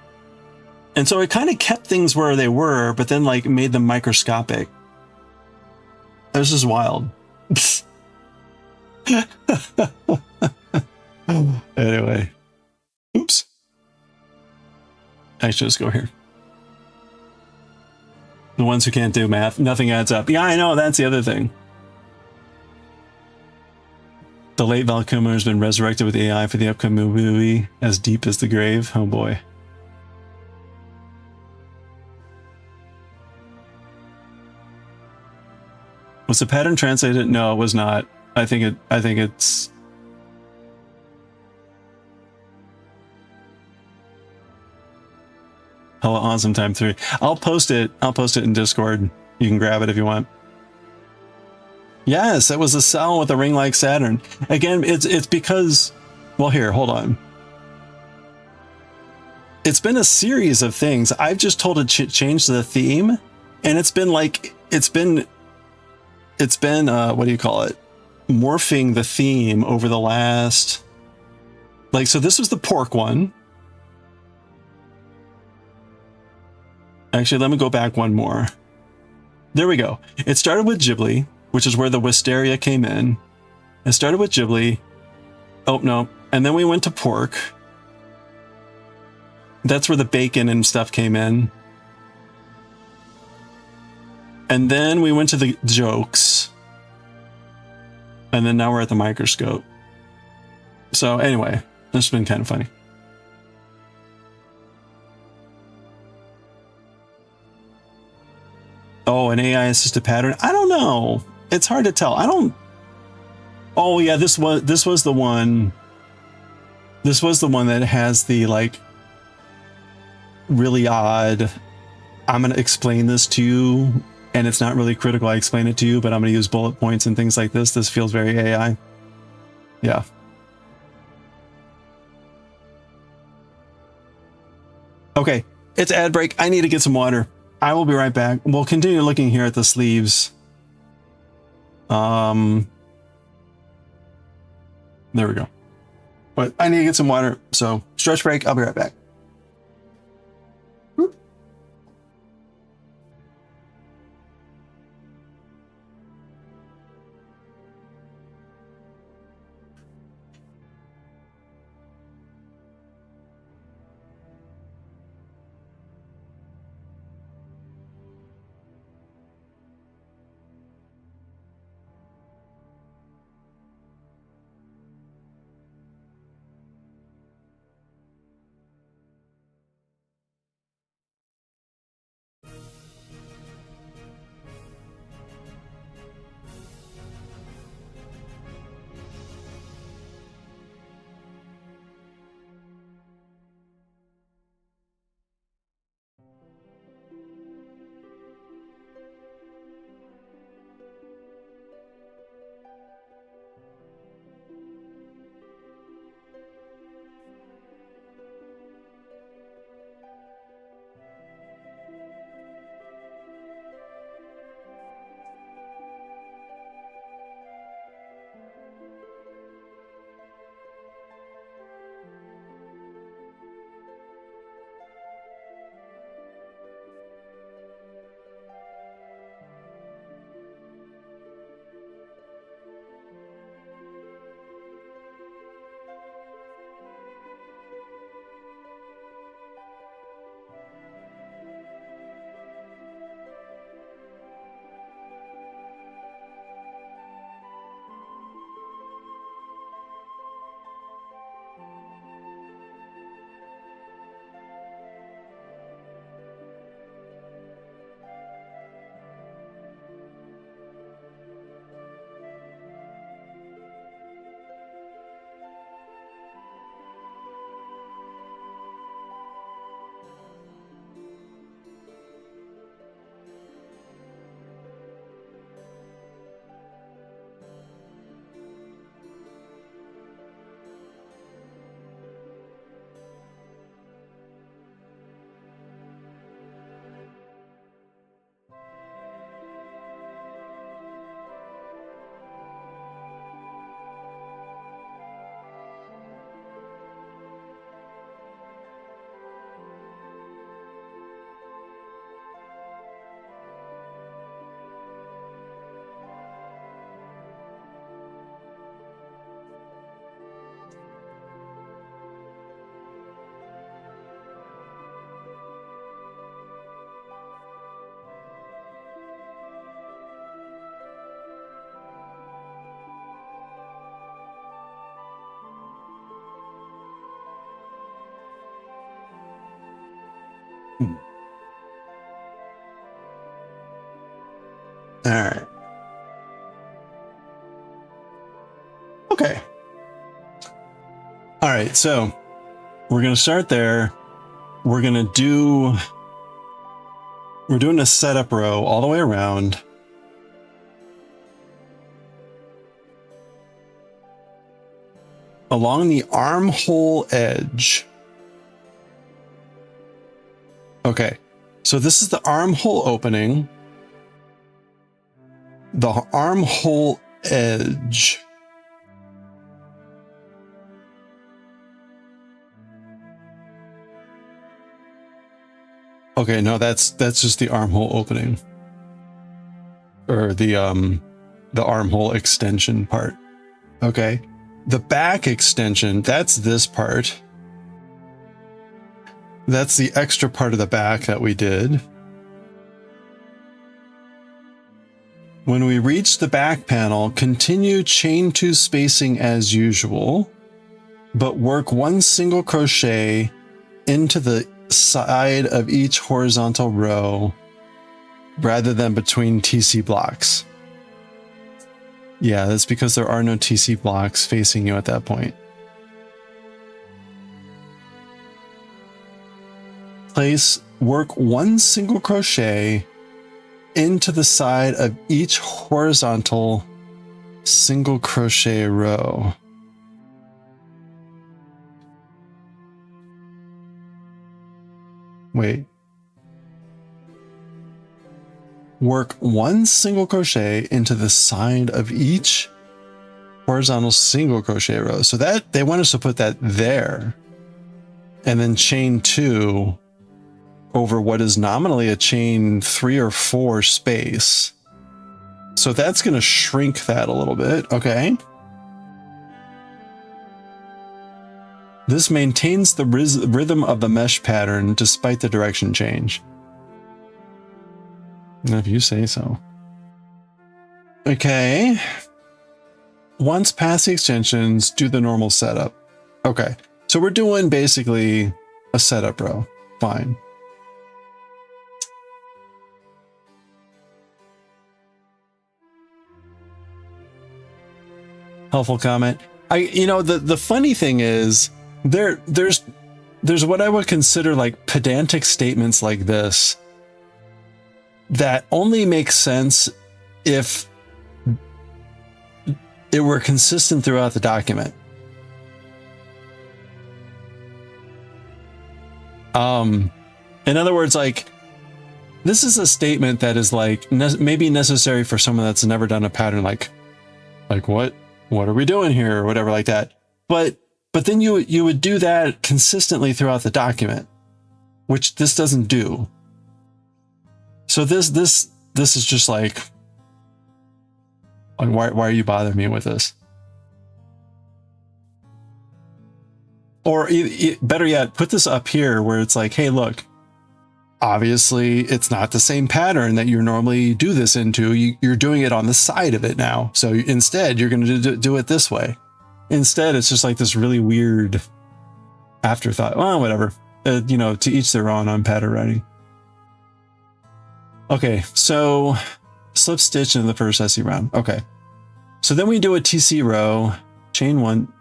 And so it kind of kept things where they were, but then like made them microscopic. This is wild. Anyway. Oops. I should just go here. The ones who can't do math, nothing adds up. Yeah, I know, that's the other thing. The late Val Kilmer has been resurrected with AI for the upcoming movie, As Deep as the Grave. Oh boy. Was the pattern translated? No, it was not. I think it's Hella Awesome Time 3. I'll post it in Discord. You can grab it if you want. Yes, it was a cell with a ring like Saturn. Again, it's because, well, here, hold on. It's been a series of things. I've just told it to change the theme, and it's been what do you call it? Morphing the theme over the last, like, so this was the pork one. Actually, let me go back one more. There we go. It started with Ghibli, which is where the wisteria came in. It started with Ghibli. Oh, no. And then we went to pork. That's where the bacon and stuff came in. And then we went to the jokes. And then now we're at the microscope. So anyway, this has been kind of funny. Oh, an AI assisted pattern? I don't know. It's hard to tell. Oh yeah, this was the one. This was the one that has the like really odd, I'm going to explain this to you, and it's not really critical I explain it to you, but I'm going to use bullet points and things like this. This feels very AI. Yeah. Okay, it's ad break. I need to get some water. I will be right back. We'll continue looking here at the sleeves. There we go. But I need to get some water, so stretch break. I'll be right back. All right. Okay. All right, so we're going to start there. We're doing a setup row all the way around. Along the armhole edge. Okay, so this is the armhole opening. The armhole edge. Okay, no, that's just the armhole opening. Or the armhole extension part. Okay. The back extension, that's this part. That's the extra part of the back that we did. When we reach the back panel, continue chain 2 spacing as usual, but work 1 single crochet into the side of each horizontal row rather than between TC blocks. Yeah, that's because there are no TC blocks facing you at that point. Work 1 single crochet into the side of each horizontal single crochet row. Wait. Work 1 single crochet into the side of each horizontal single crochet row. So that they want us to put that there. And then chain 2 over what is nominally a chain 3 or 4 space. So that's going to shrink that a little bit. Okay. This maintains the rhythm of the mesh pattern despite the direction change. If you say so. Okay. Once past the extensions, do the normal setup. Okay. So we're doing basically a setup row. Fine. Helpful comment. The funny thing is there's what I would consider like pedantic statements like this that only makes sense if it were consistent throughout the document. In other words, like, this is a statement that is like maybe necessary for someone that's never done a pattern, like what are we doing here, or whatever like that. But then you would do that consistently throughout the document, which this doesn't do. So this is just like why are you bothering me with this? Or better yet, put this up here where it's like, hey, look, obviously it's not the same pattern that you normally do this into. You're doing it on the side of it now. So instead, you're going to do it this way. Instead, it's just like this really weird afterthought. Well, whatever. To each their own on pattern writing. Okay, so slip stitch in the first SE round. Okay. So then we do a TC row, chain 1,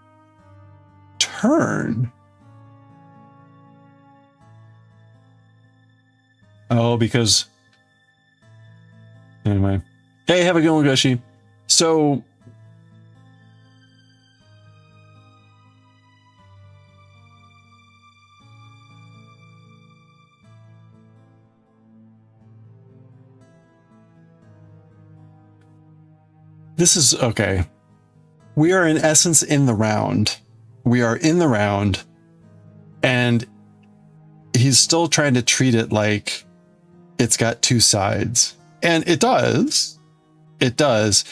turn. Oh, because anyway. Hey, have a good one, Gushi. So this is okay. We are in essence in the round. We are in the round, and he's still trying to treat it like it's got 2 sides. And it does. It does.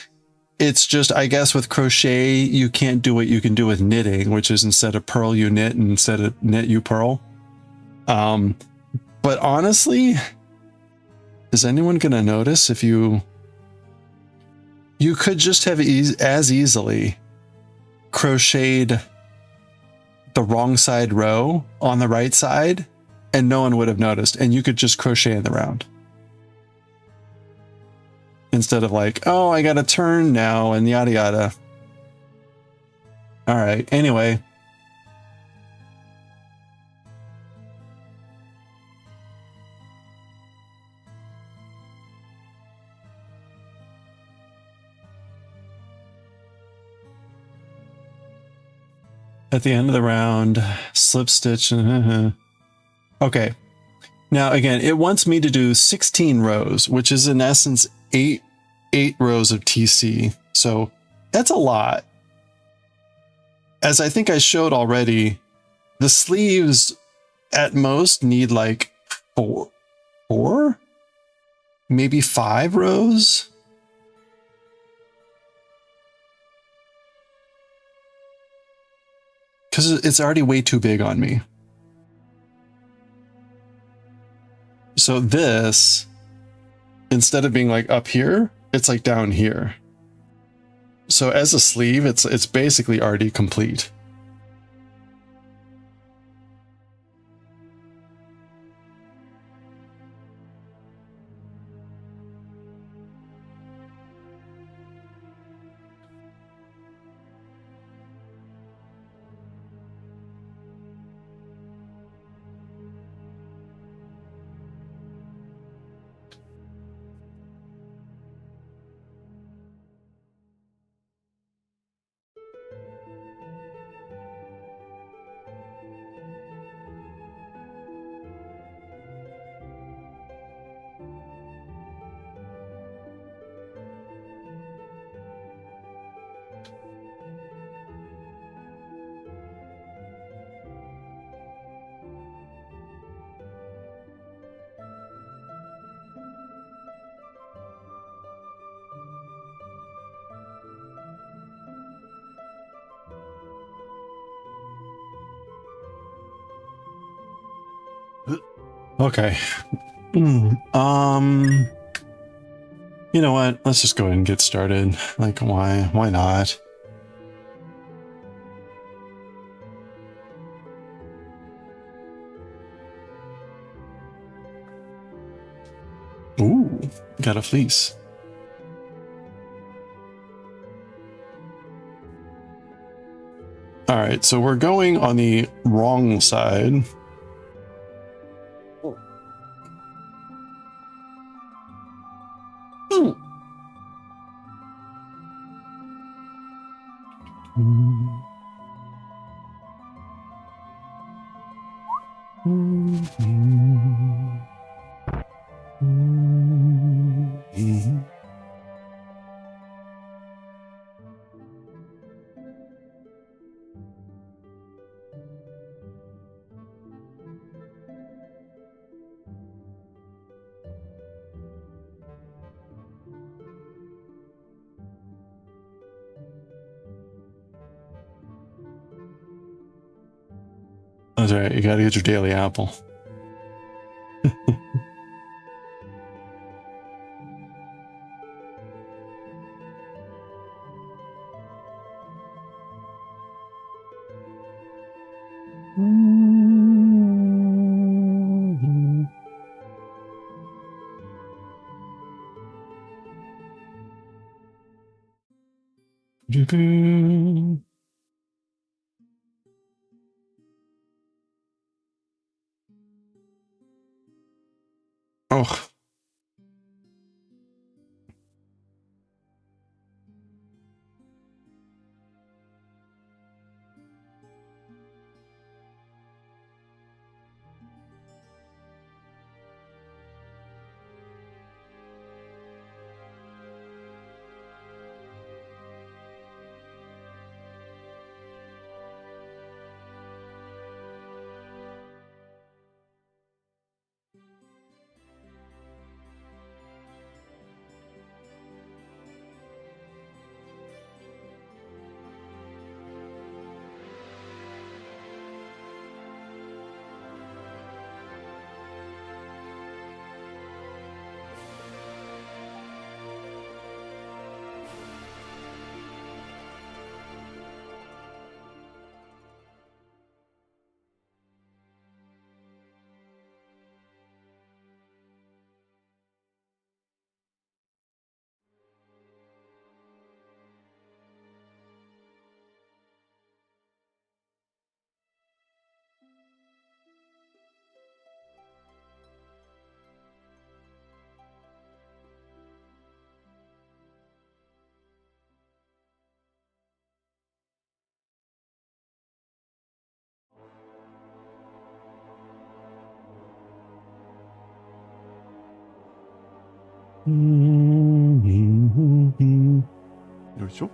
It's just, I guess with crochet, you can't do what you can do with knitting, which is instead of purl, you knit, and instead of knit, you purl. But honestly, is anyone going to notice if you could just have as easily crocheted the wrong side row on the right side and no one would have noticed, and you could just crochet in the round. Instead of like, oh, I got to turn now and yada yada. All right, anyway. At the end of the round, slip stitch. Okay. Now, again, it wants me to do 16 rows, which is in essence eight rows of TC. So that's a lot. As I think I showed already, the sleeves at most need like four, maybe 5 rows. Because it's already way too big on me. So this, instead of being like up here, it's like down here. So as a sleeve, it's basically already complete. Okay. You know what? Let's just go ahead and get started. Like, why not? Ooh, got a fleece. All right, so we're going on the wrong side. That's right, you gotta get your daily apple. Oh. よいしょ。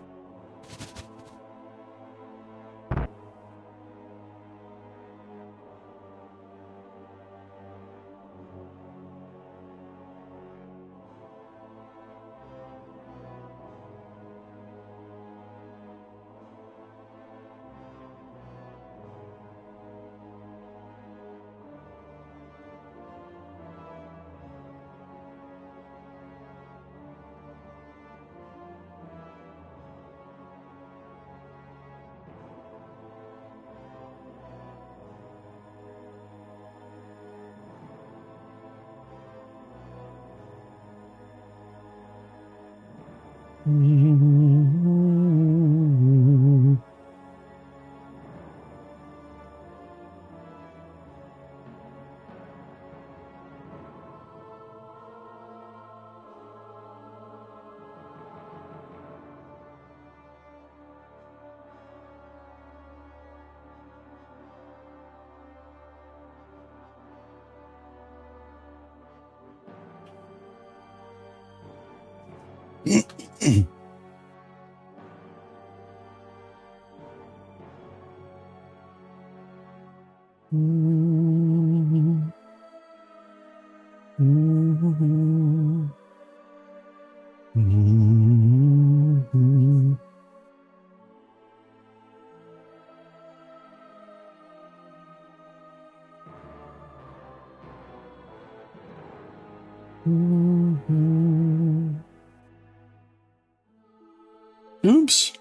Oops.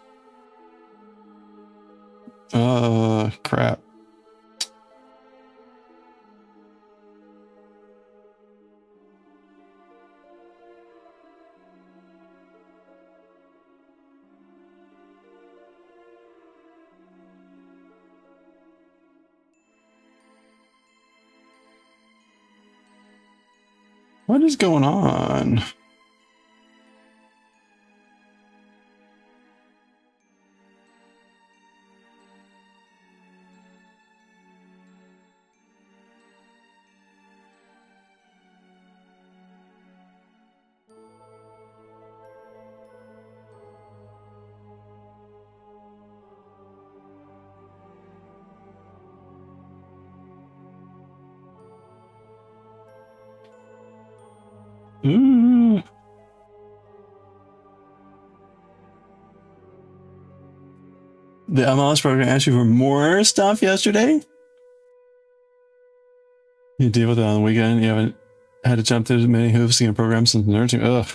Crap. What is going on? Ooh. The MLS program asked you for more stuff yesterday? You deal with it on the weekend? You haven't had to jump through as many hoops to get programs since nursing? Ugh.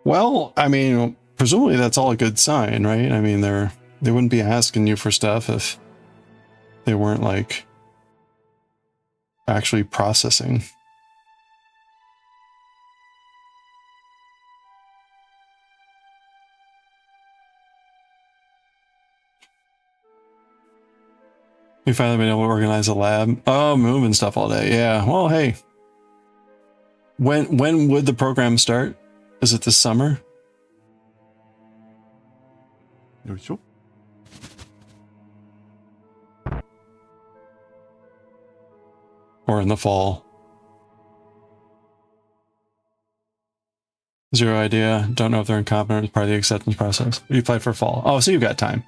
Well, I mean, presumably that's all a good sign, right? I mean, they wouldn't be asking you for stuff if they weren't, like, actually processing. We finally been able to organize a lab. Oh, moving stuff all day. Yeah. Well, hey. When would the program start? Is it this summer? Or in the fall? Zero idea. Don't know if they're incompetent as part of the acceptance process. You applied for fall. Oh, so you've got time.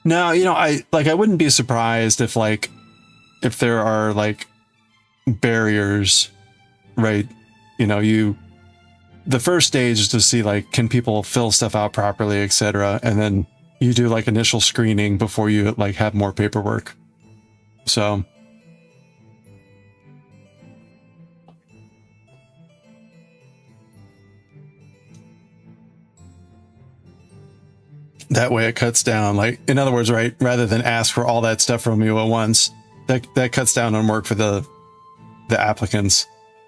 No, you know, I wouldn't be surprised if there are like barriers, right? You know, the first stage is to see like, can people fill stuff out properly, etc. And then you do like initial screening before you like have more paperwork. So that way it cuts down, like, in other words, right, rather than ask for all that stuff from you at once, that cuts down on work for the applicants.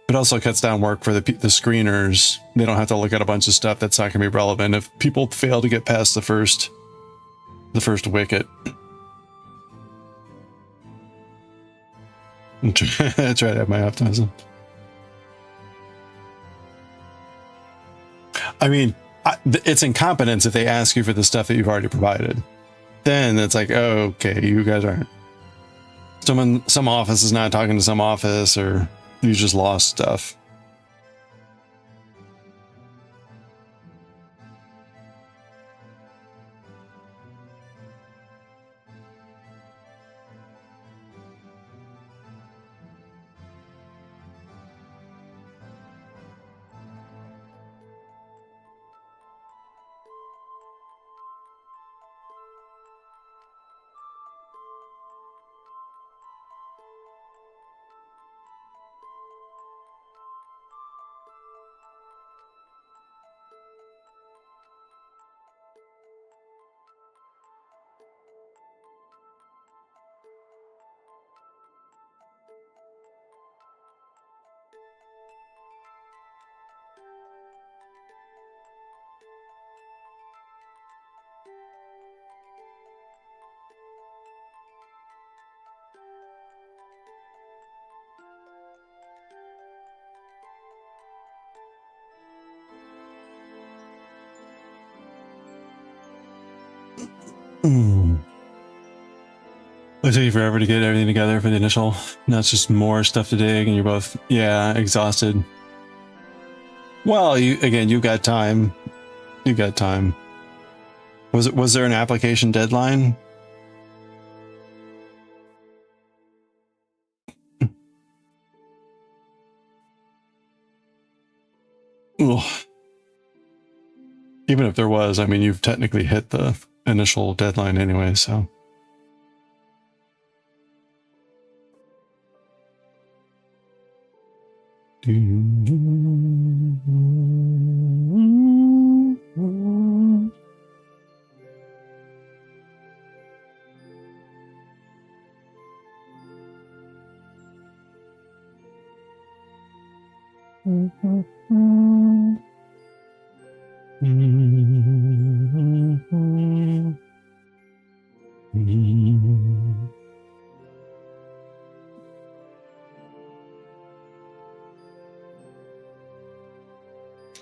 It also cuts down work for the screeners. They don't have to look at a bunch of stuff that's not going to be relevant if people fail to get past the first wicket. I try to have my optimism. I mean, it's incompetence if they ask you for the stuff that you've already provided. Then it's like, oh, okay, you guys aren't. Some office is not talking to some office, or you just lost stuff. Mm. It took you forever to get everything together for the initial. Now it's just more stuff to dig, and you're both, yeah, exhausted. Well, you've got time. You got time. Was there an application deadline? Ugh. Even if there was, I mean, you've technically hit the initial deadline anyway, so.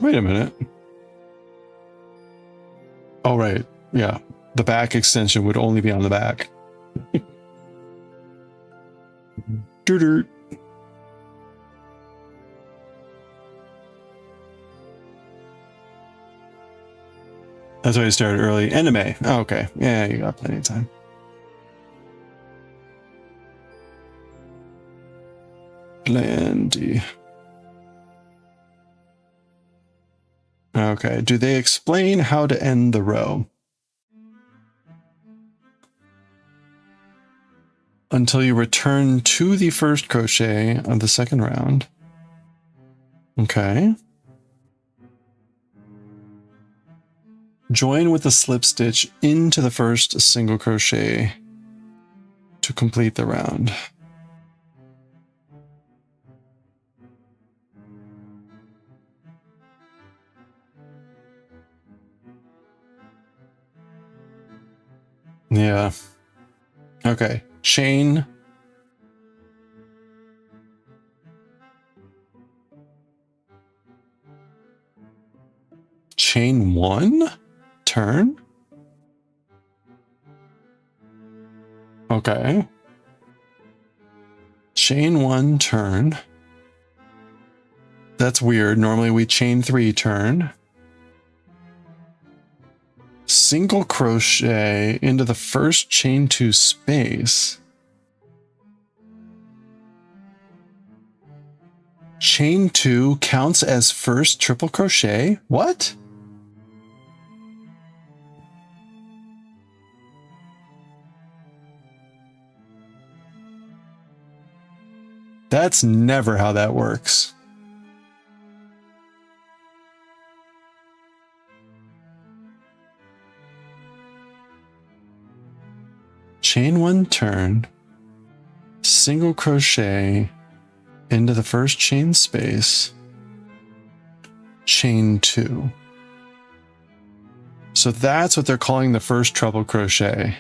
Wait a minute. Oh, right. Yeah. The back extension would only be on the back. Doo-doo. That's why you started early. End of May. Oh, okay. Yeah, you got plenty of time. Plenty. Okay. Do they explain how to end the row? Until you return to the first crochet of the second round. Okay. Join with the slip stitch into the first single crochet to complete the round. Yeah. Okay. Chain. Chain 1? Turn? Okay. Chain 1, turn. That's weird. Normally we chain 3, turn. Single crochet into the first chain 2 space. Chain 2 counts as first triple crochet? What? That's never how that works. Chain 1, turn, single crochet into the first chain space, chain 2. So that's what they're calling the first treble crochet.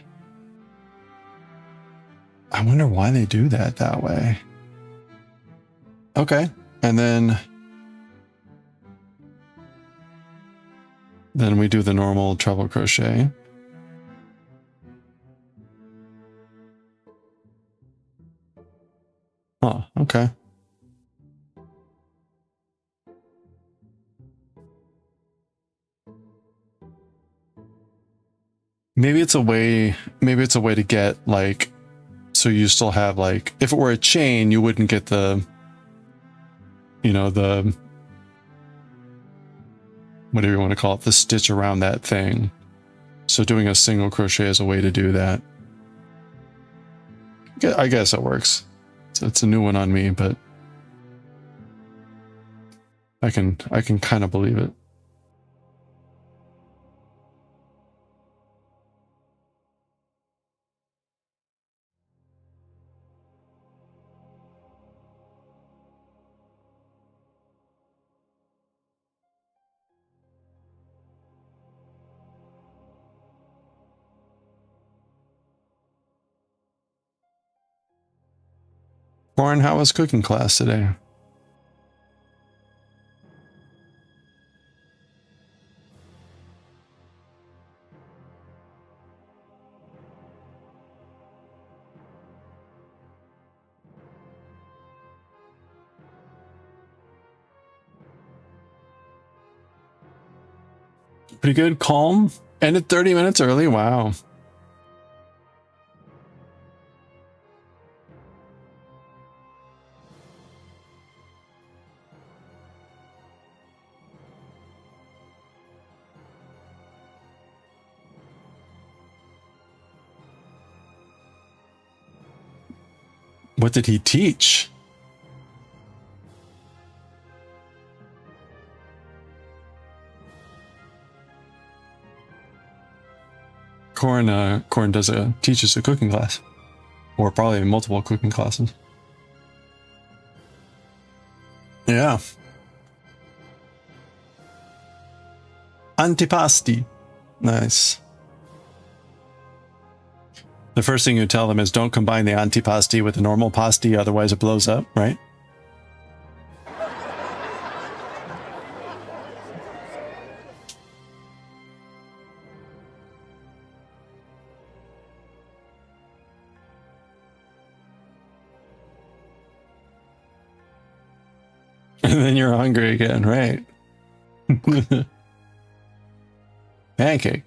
I wonder why they do that way. Okay, and then we do the normal treble crochet. Oh, okay. Maybe it's a way to get like, so you still have like, if it were a chain, you wouldn't get the, you know, the, whatever you want to call it, the stitch around that thing. So doing a single crochet is a way to do that. I guess it works. So it's a new one on me, but I can kind of believe it. Warren, how was cooking class today? Pretty good. Calm. Ended 30 minutes early. Wow. What did he teach? Corn teaches a cooking class, or probably multiple cooking classes. Yeah. Antipasti. Nice. The first thing you tell them is don't combine the antipasti with the normal pasti, otherwise it blows up, right? And then you're hungry again, right? Pancake.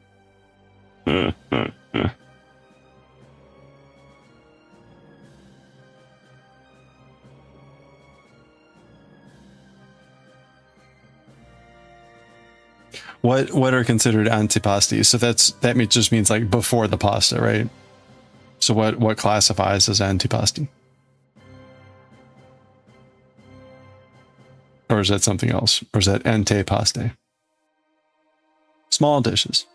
What are considered antipasti? So that just means like before the pasta, right? So what classifies as antipasti? Or is that something else? Or is that antepaste? Small dishes.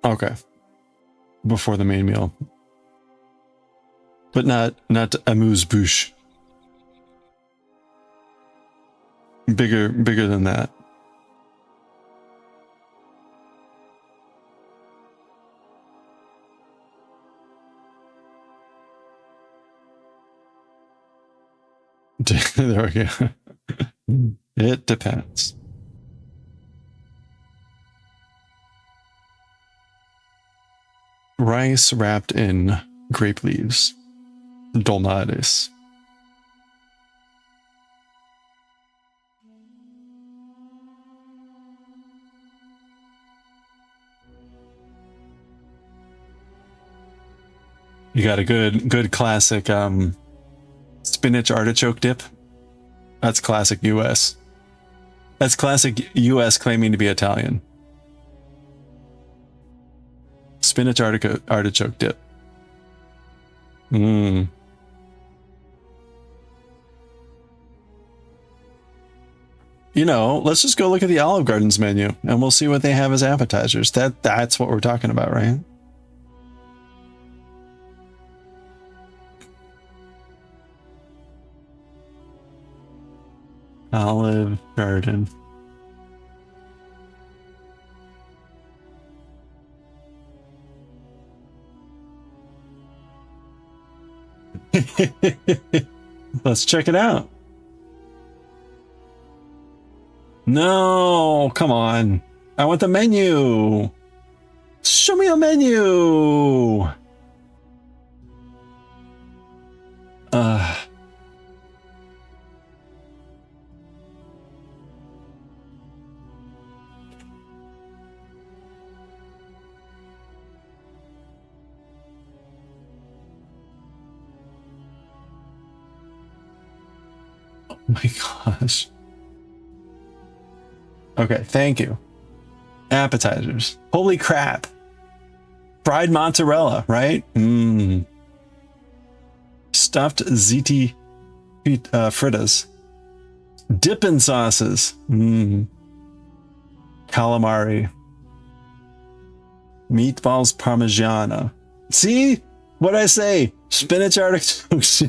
Okay. Before the main meal. But not amuse-bouche. Bigger than that. There we go. It depends. Rice wrapped in grape leaves. Dolmades. You got a good classic spinach artichoke dip. That's classic US. That's classic US claiming to be Italian. Spinach artichoke dip. Mmm. You know, let's just go look at the Olive Garden's menu and we'll see what they have as appetizers. That's what we're talking about, right? Olive Garden. Let's check it out. No, come on. I want the menu. Show me a menu. Oh my gosh. Okay, thank you. Appetizers. Holy crap. Fried mozzarella, right? Mmm. Stuffed ziti fritas. Dippin' sauces. Mmm. Calamari. Meatballs parmigiana. See? What'd I say? Spinach artichokes.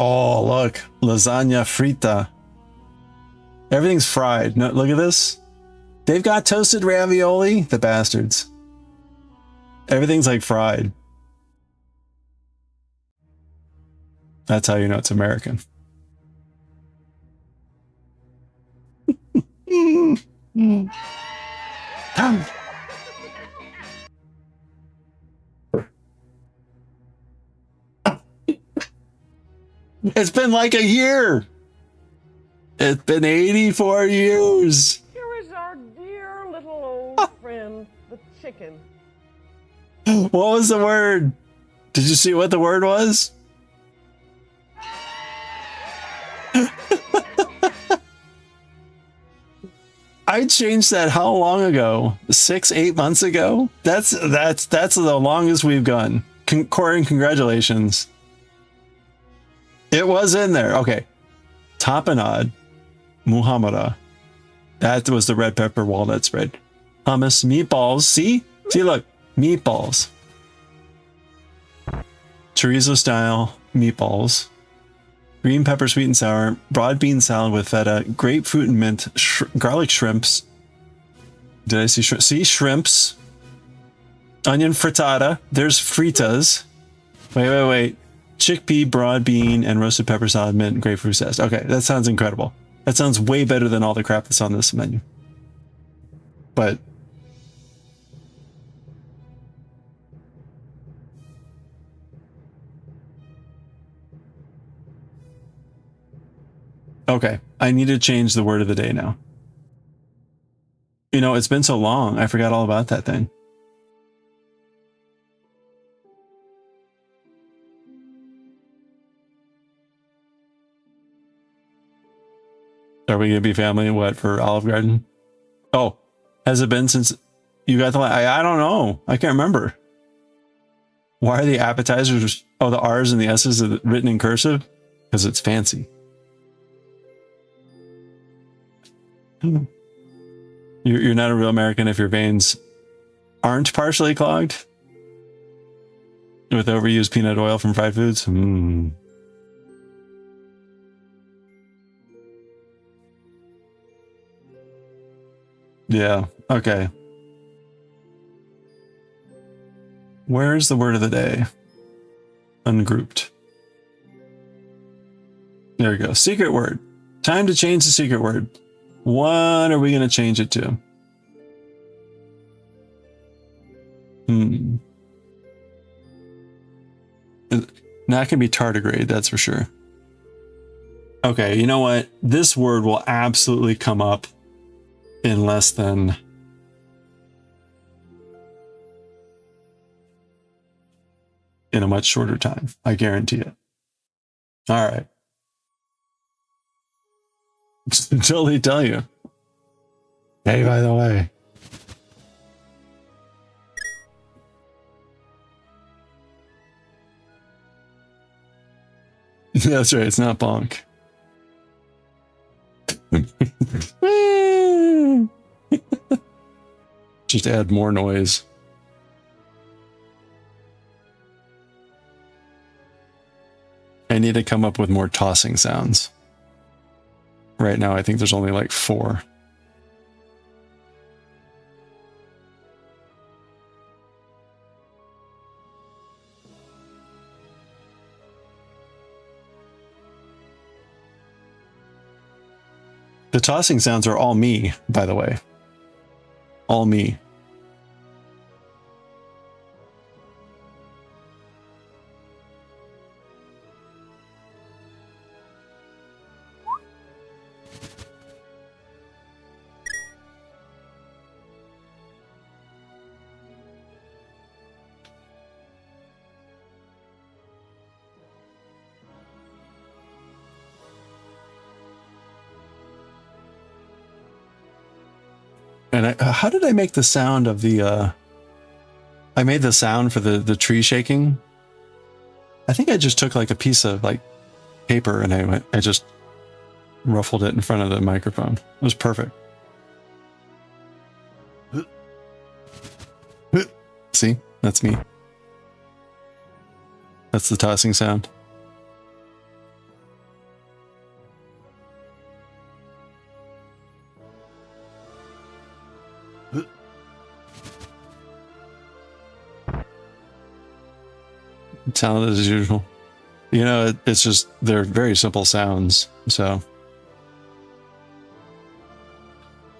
Oh, look. Lasagna frita. Everything's fried. No, look at this. They've got toasted ravioli. The bastards. Everything's like fried. That's how you know it's American. Come. It's been like a year. It's been 84 years. Here is our dear little old friend, the chicken. What was the word? Did you see what the word was? I changed that how long ago? 6-8 months ago? That's the longest we've gone. Corin, congratulations. It was in there. Okay. Tapenade, Muhammada. That was the red pepper walnut spread. Hummus, meatballs. See, look, meatballs. Chorizo style meatballs. Green pepper, sweet and sour. Broad bean salad with feta. Grapefruit and mint. Garlic shrimps. Did I see shrimp? See, shrimps. Onion frittata. There's fritas. Wait. Chickpea, broad bean, and roasted pepper salad, mint, and grapefruit zest. Okay, that sounds incredible. That sounds way better than all the crap that's on this menu. But okay, I need to change the word of the day now. You know, it's been so long, I forgot all about that thing. Are we gonna be family? What for Olive Garden? Oh, has it been since you got the? I don't know. I can't remember. Why are the appetizers? Oh, the R's and the S's are written in cursive because it's fancy. You're not a real American if your veins aren't partially clogged with overused peanut oil from fried foods. Yeah, okay. Where's the word of the day? Ungrouped. There we go. Secret word. Time to change the secret word. What are we going to change it to? Not going to be tardigrade, that's for sure. Okay, you know what? This word will absolutely come up in less than in a much shorter time. I guarantee it. All right. Totally tell you. Hey, by the way. That's right. It's not bonk. Just add more noise. I need to come up with more tossing sounds. Right now, I think there's only like 4. The tossing sounds are all me, by the way. All me. And how did I make the sound of the, I made the sound for the tree shaking. I think I just took like a piece of like paper and I just ruffled it in front of the microphone. It was perfect. See, that's me. That's the tossing sound. Talented as usual. You know, it's just, they're very simple sounds, so.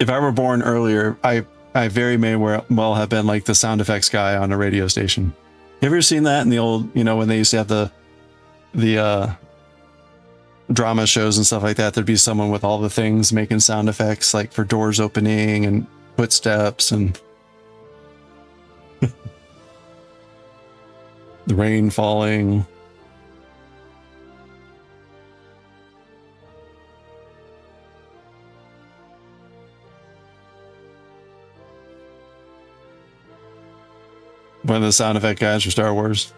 if I were born earlier, I very may well have been like the sound effects guy on a radio station. You ever seen that in the old, you know, when they used to have the drama shows and stuff like that? There'd be someone with all the things making sound effects, like for doors opening and footsteps and the rain falling. One of the sound effect guys for Star Wars.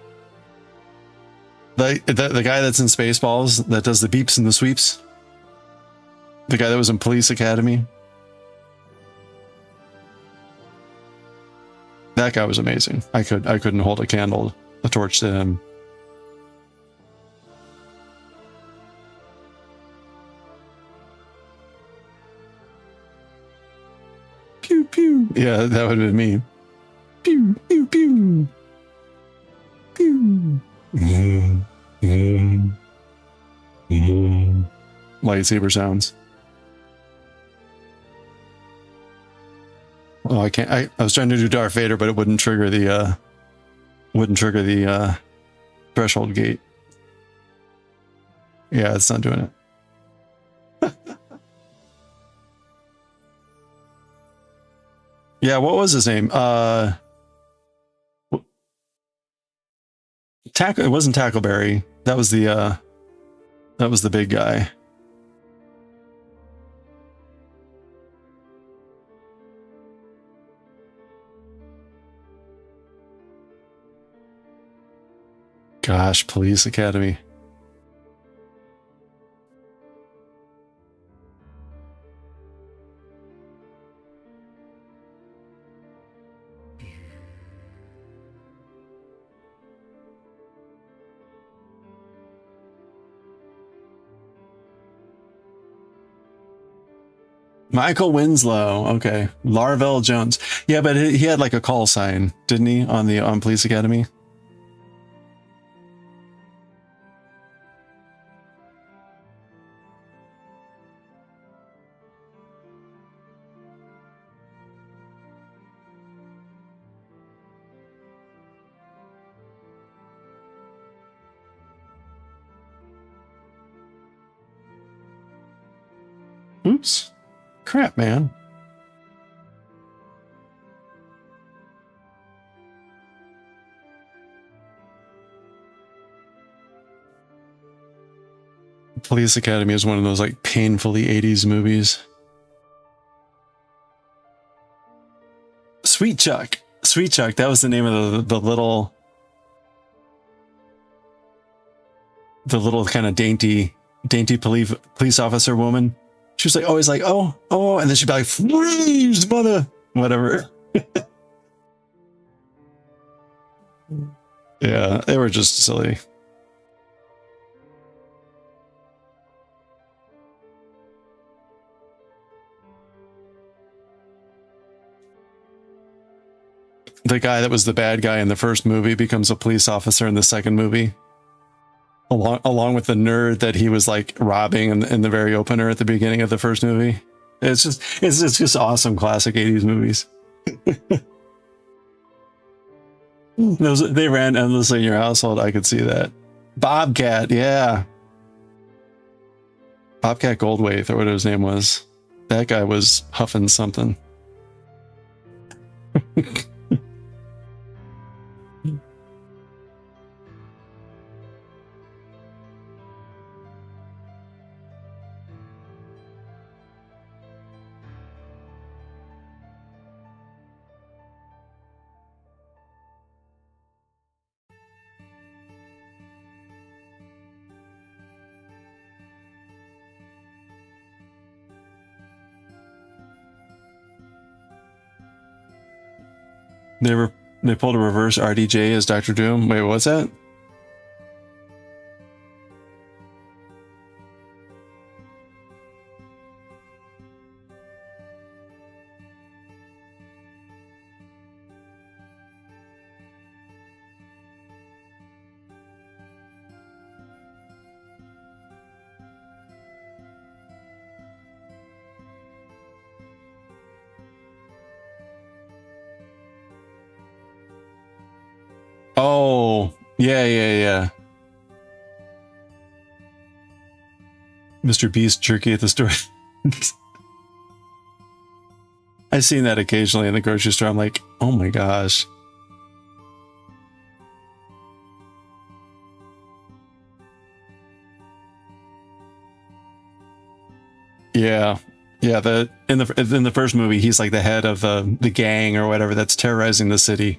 The guy that's in Spaceballs that does the beeps and the sweeps. The guy that was in Police Academy. That guy was amazing. I couldn't hold a torch to him. Pew pew. Yeah, that would have been me. Pew pew pew. Pew. Lightsaber sounds. Oh, I can't. I was trying to do Darth Vader, but it wouldn't trigger the threshold gate. Yeah, it's not doing it. Yeah, what was his name? It wasn't Tackleberry. That was the big guy. Gosh, Police Academy. Michael Winslow. Okay. Larvell Jones. Yeah, but he had like a call sign, didn't he, on Police Academy? Oops. Crap, man. Police Academy is one of those like painfully 80s movies. Sweet Chuck. Sweet Chuck, that was the name of the little kind of dainty police officer woman. She was like always like, oh, and then she'd be like, freeze, mother, whatever. Yeah, they were just silly. The guy that was the bad guy in the first movie becomes a police officer in the second movie. Along with the nerd that he was like robbing in the very opener at the beginning of the first movie. It's just awesome classic 80s movies. They ran endlessly in your household. I could see that. BobCat, yeah. Bobcat Goldthwait, or whatever his name was. That guy was huffing something. They pulled a reverse RDJ as Dr. Doom. Wait, what's that? Oh, yeah. Mr. Beast jerky at the store. I've seen that occasionally in the grocery store. I'm like, oh my gosh. Yeah. Yeah, in the first movie, he's like the head of the gang or whatever that's terrorizing the city.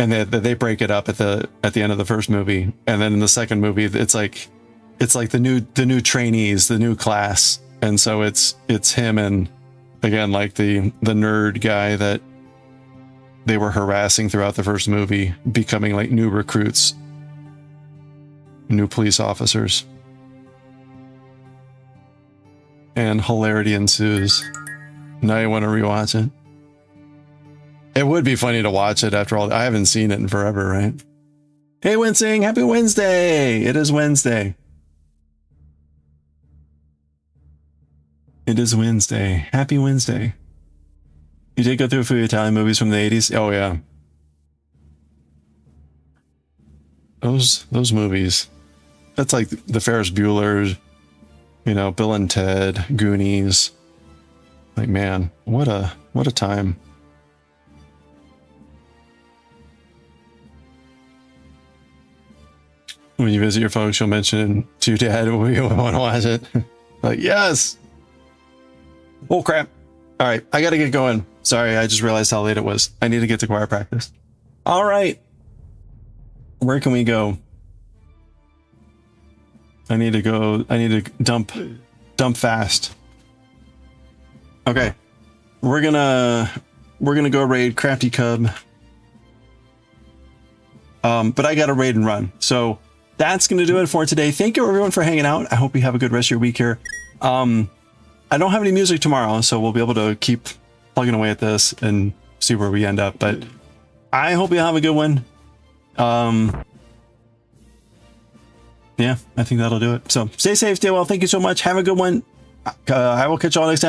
And they break it up at the end of the first movie. And then in the second movie, it's like the new trainees, the new class. And so it's him and again like the nerd guy that they were harassing throughout the first movie, becoming like new recruits, new police officers. And hilarity ensues. Now you want to rewatch it? It would be funny to watch it after all. I haven't seen it in forever, right? Hey, Wincing, happy Wednesday! It is Wednesday. It is Wednesday. Happy Wednesday. You did go through a few Italian movies from the 80s? Oh, yeah. Those movies. That's like the Ferris Bueller's, you know, Bill and Ted, Goonies. Like, man, what a time. When you visit your folks, you'll mention to your dad, we want to watch it. Like, yes. Oh, crap. All right, I got to get going. Sorry, I just realized how late it was. I need to get to choir practice. All right. Where can we go? I need to dump fast. Okay. We're gonna go raid Crafty Cub. But I got to raid and run. So that's going to do it for today. Thank you everyone for hanging out. I hope you have a good rest of your week here. I don't have any music tomorrow, so we'll be able to keep plugging away at this and see where we end up. But I hope you have a good one. Yeah, I think that'll do it. So stay safe, stay well. Thank you so much. Have a good one. I will catch you all next time.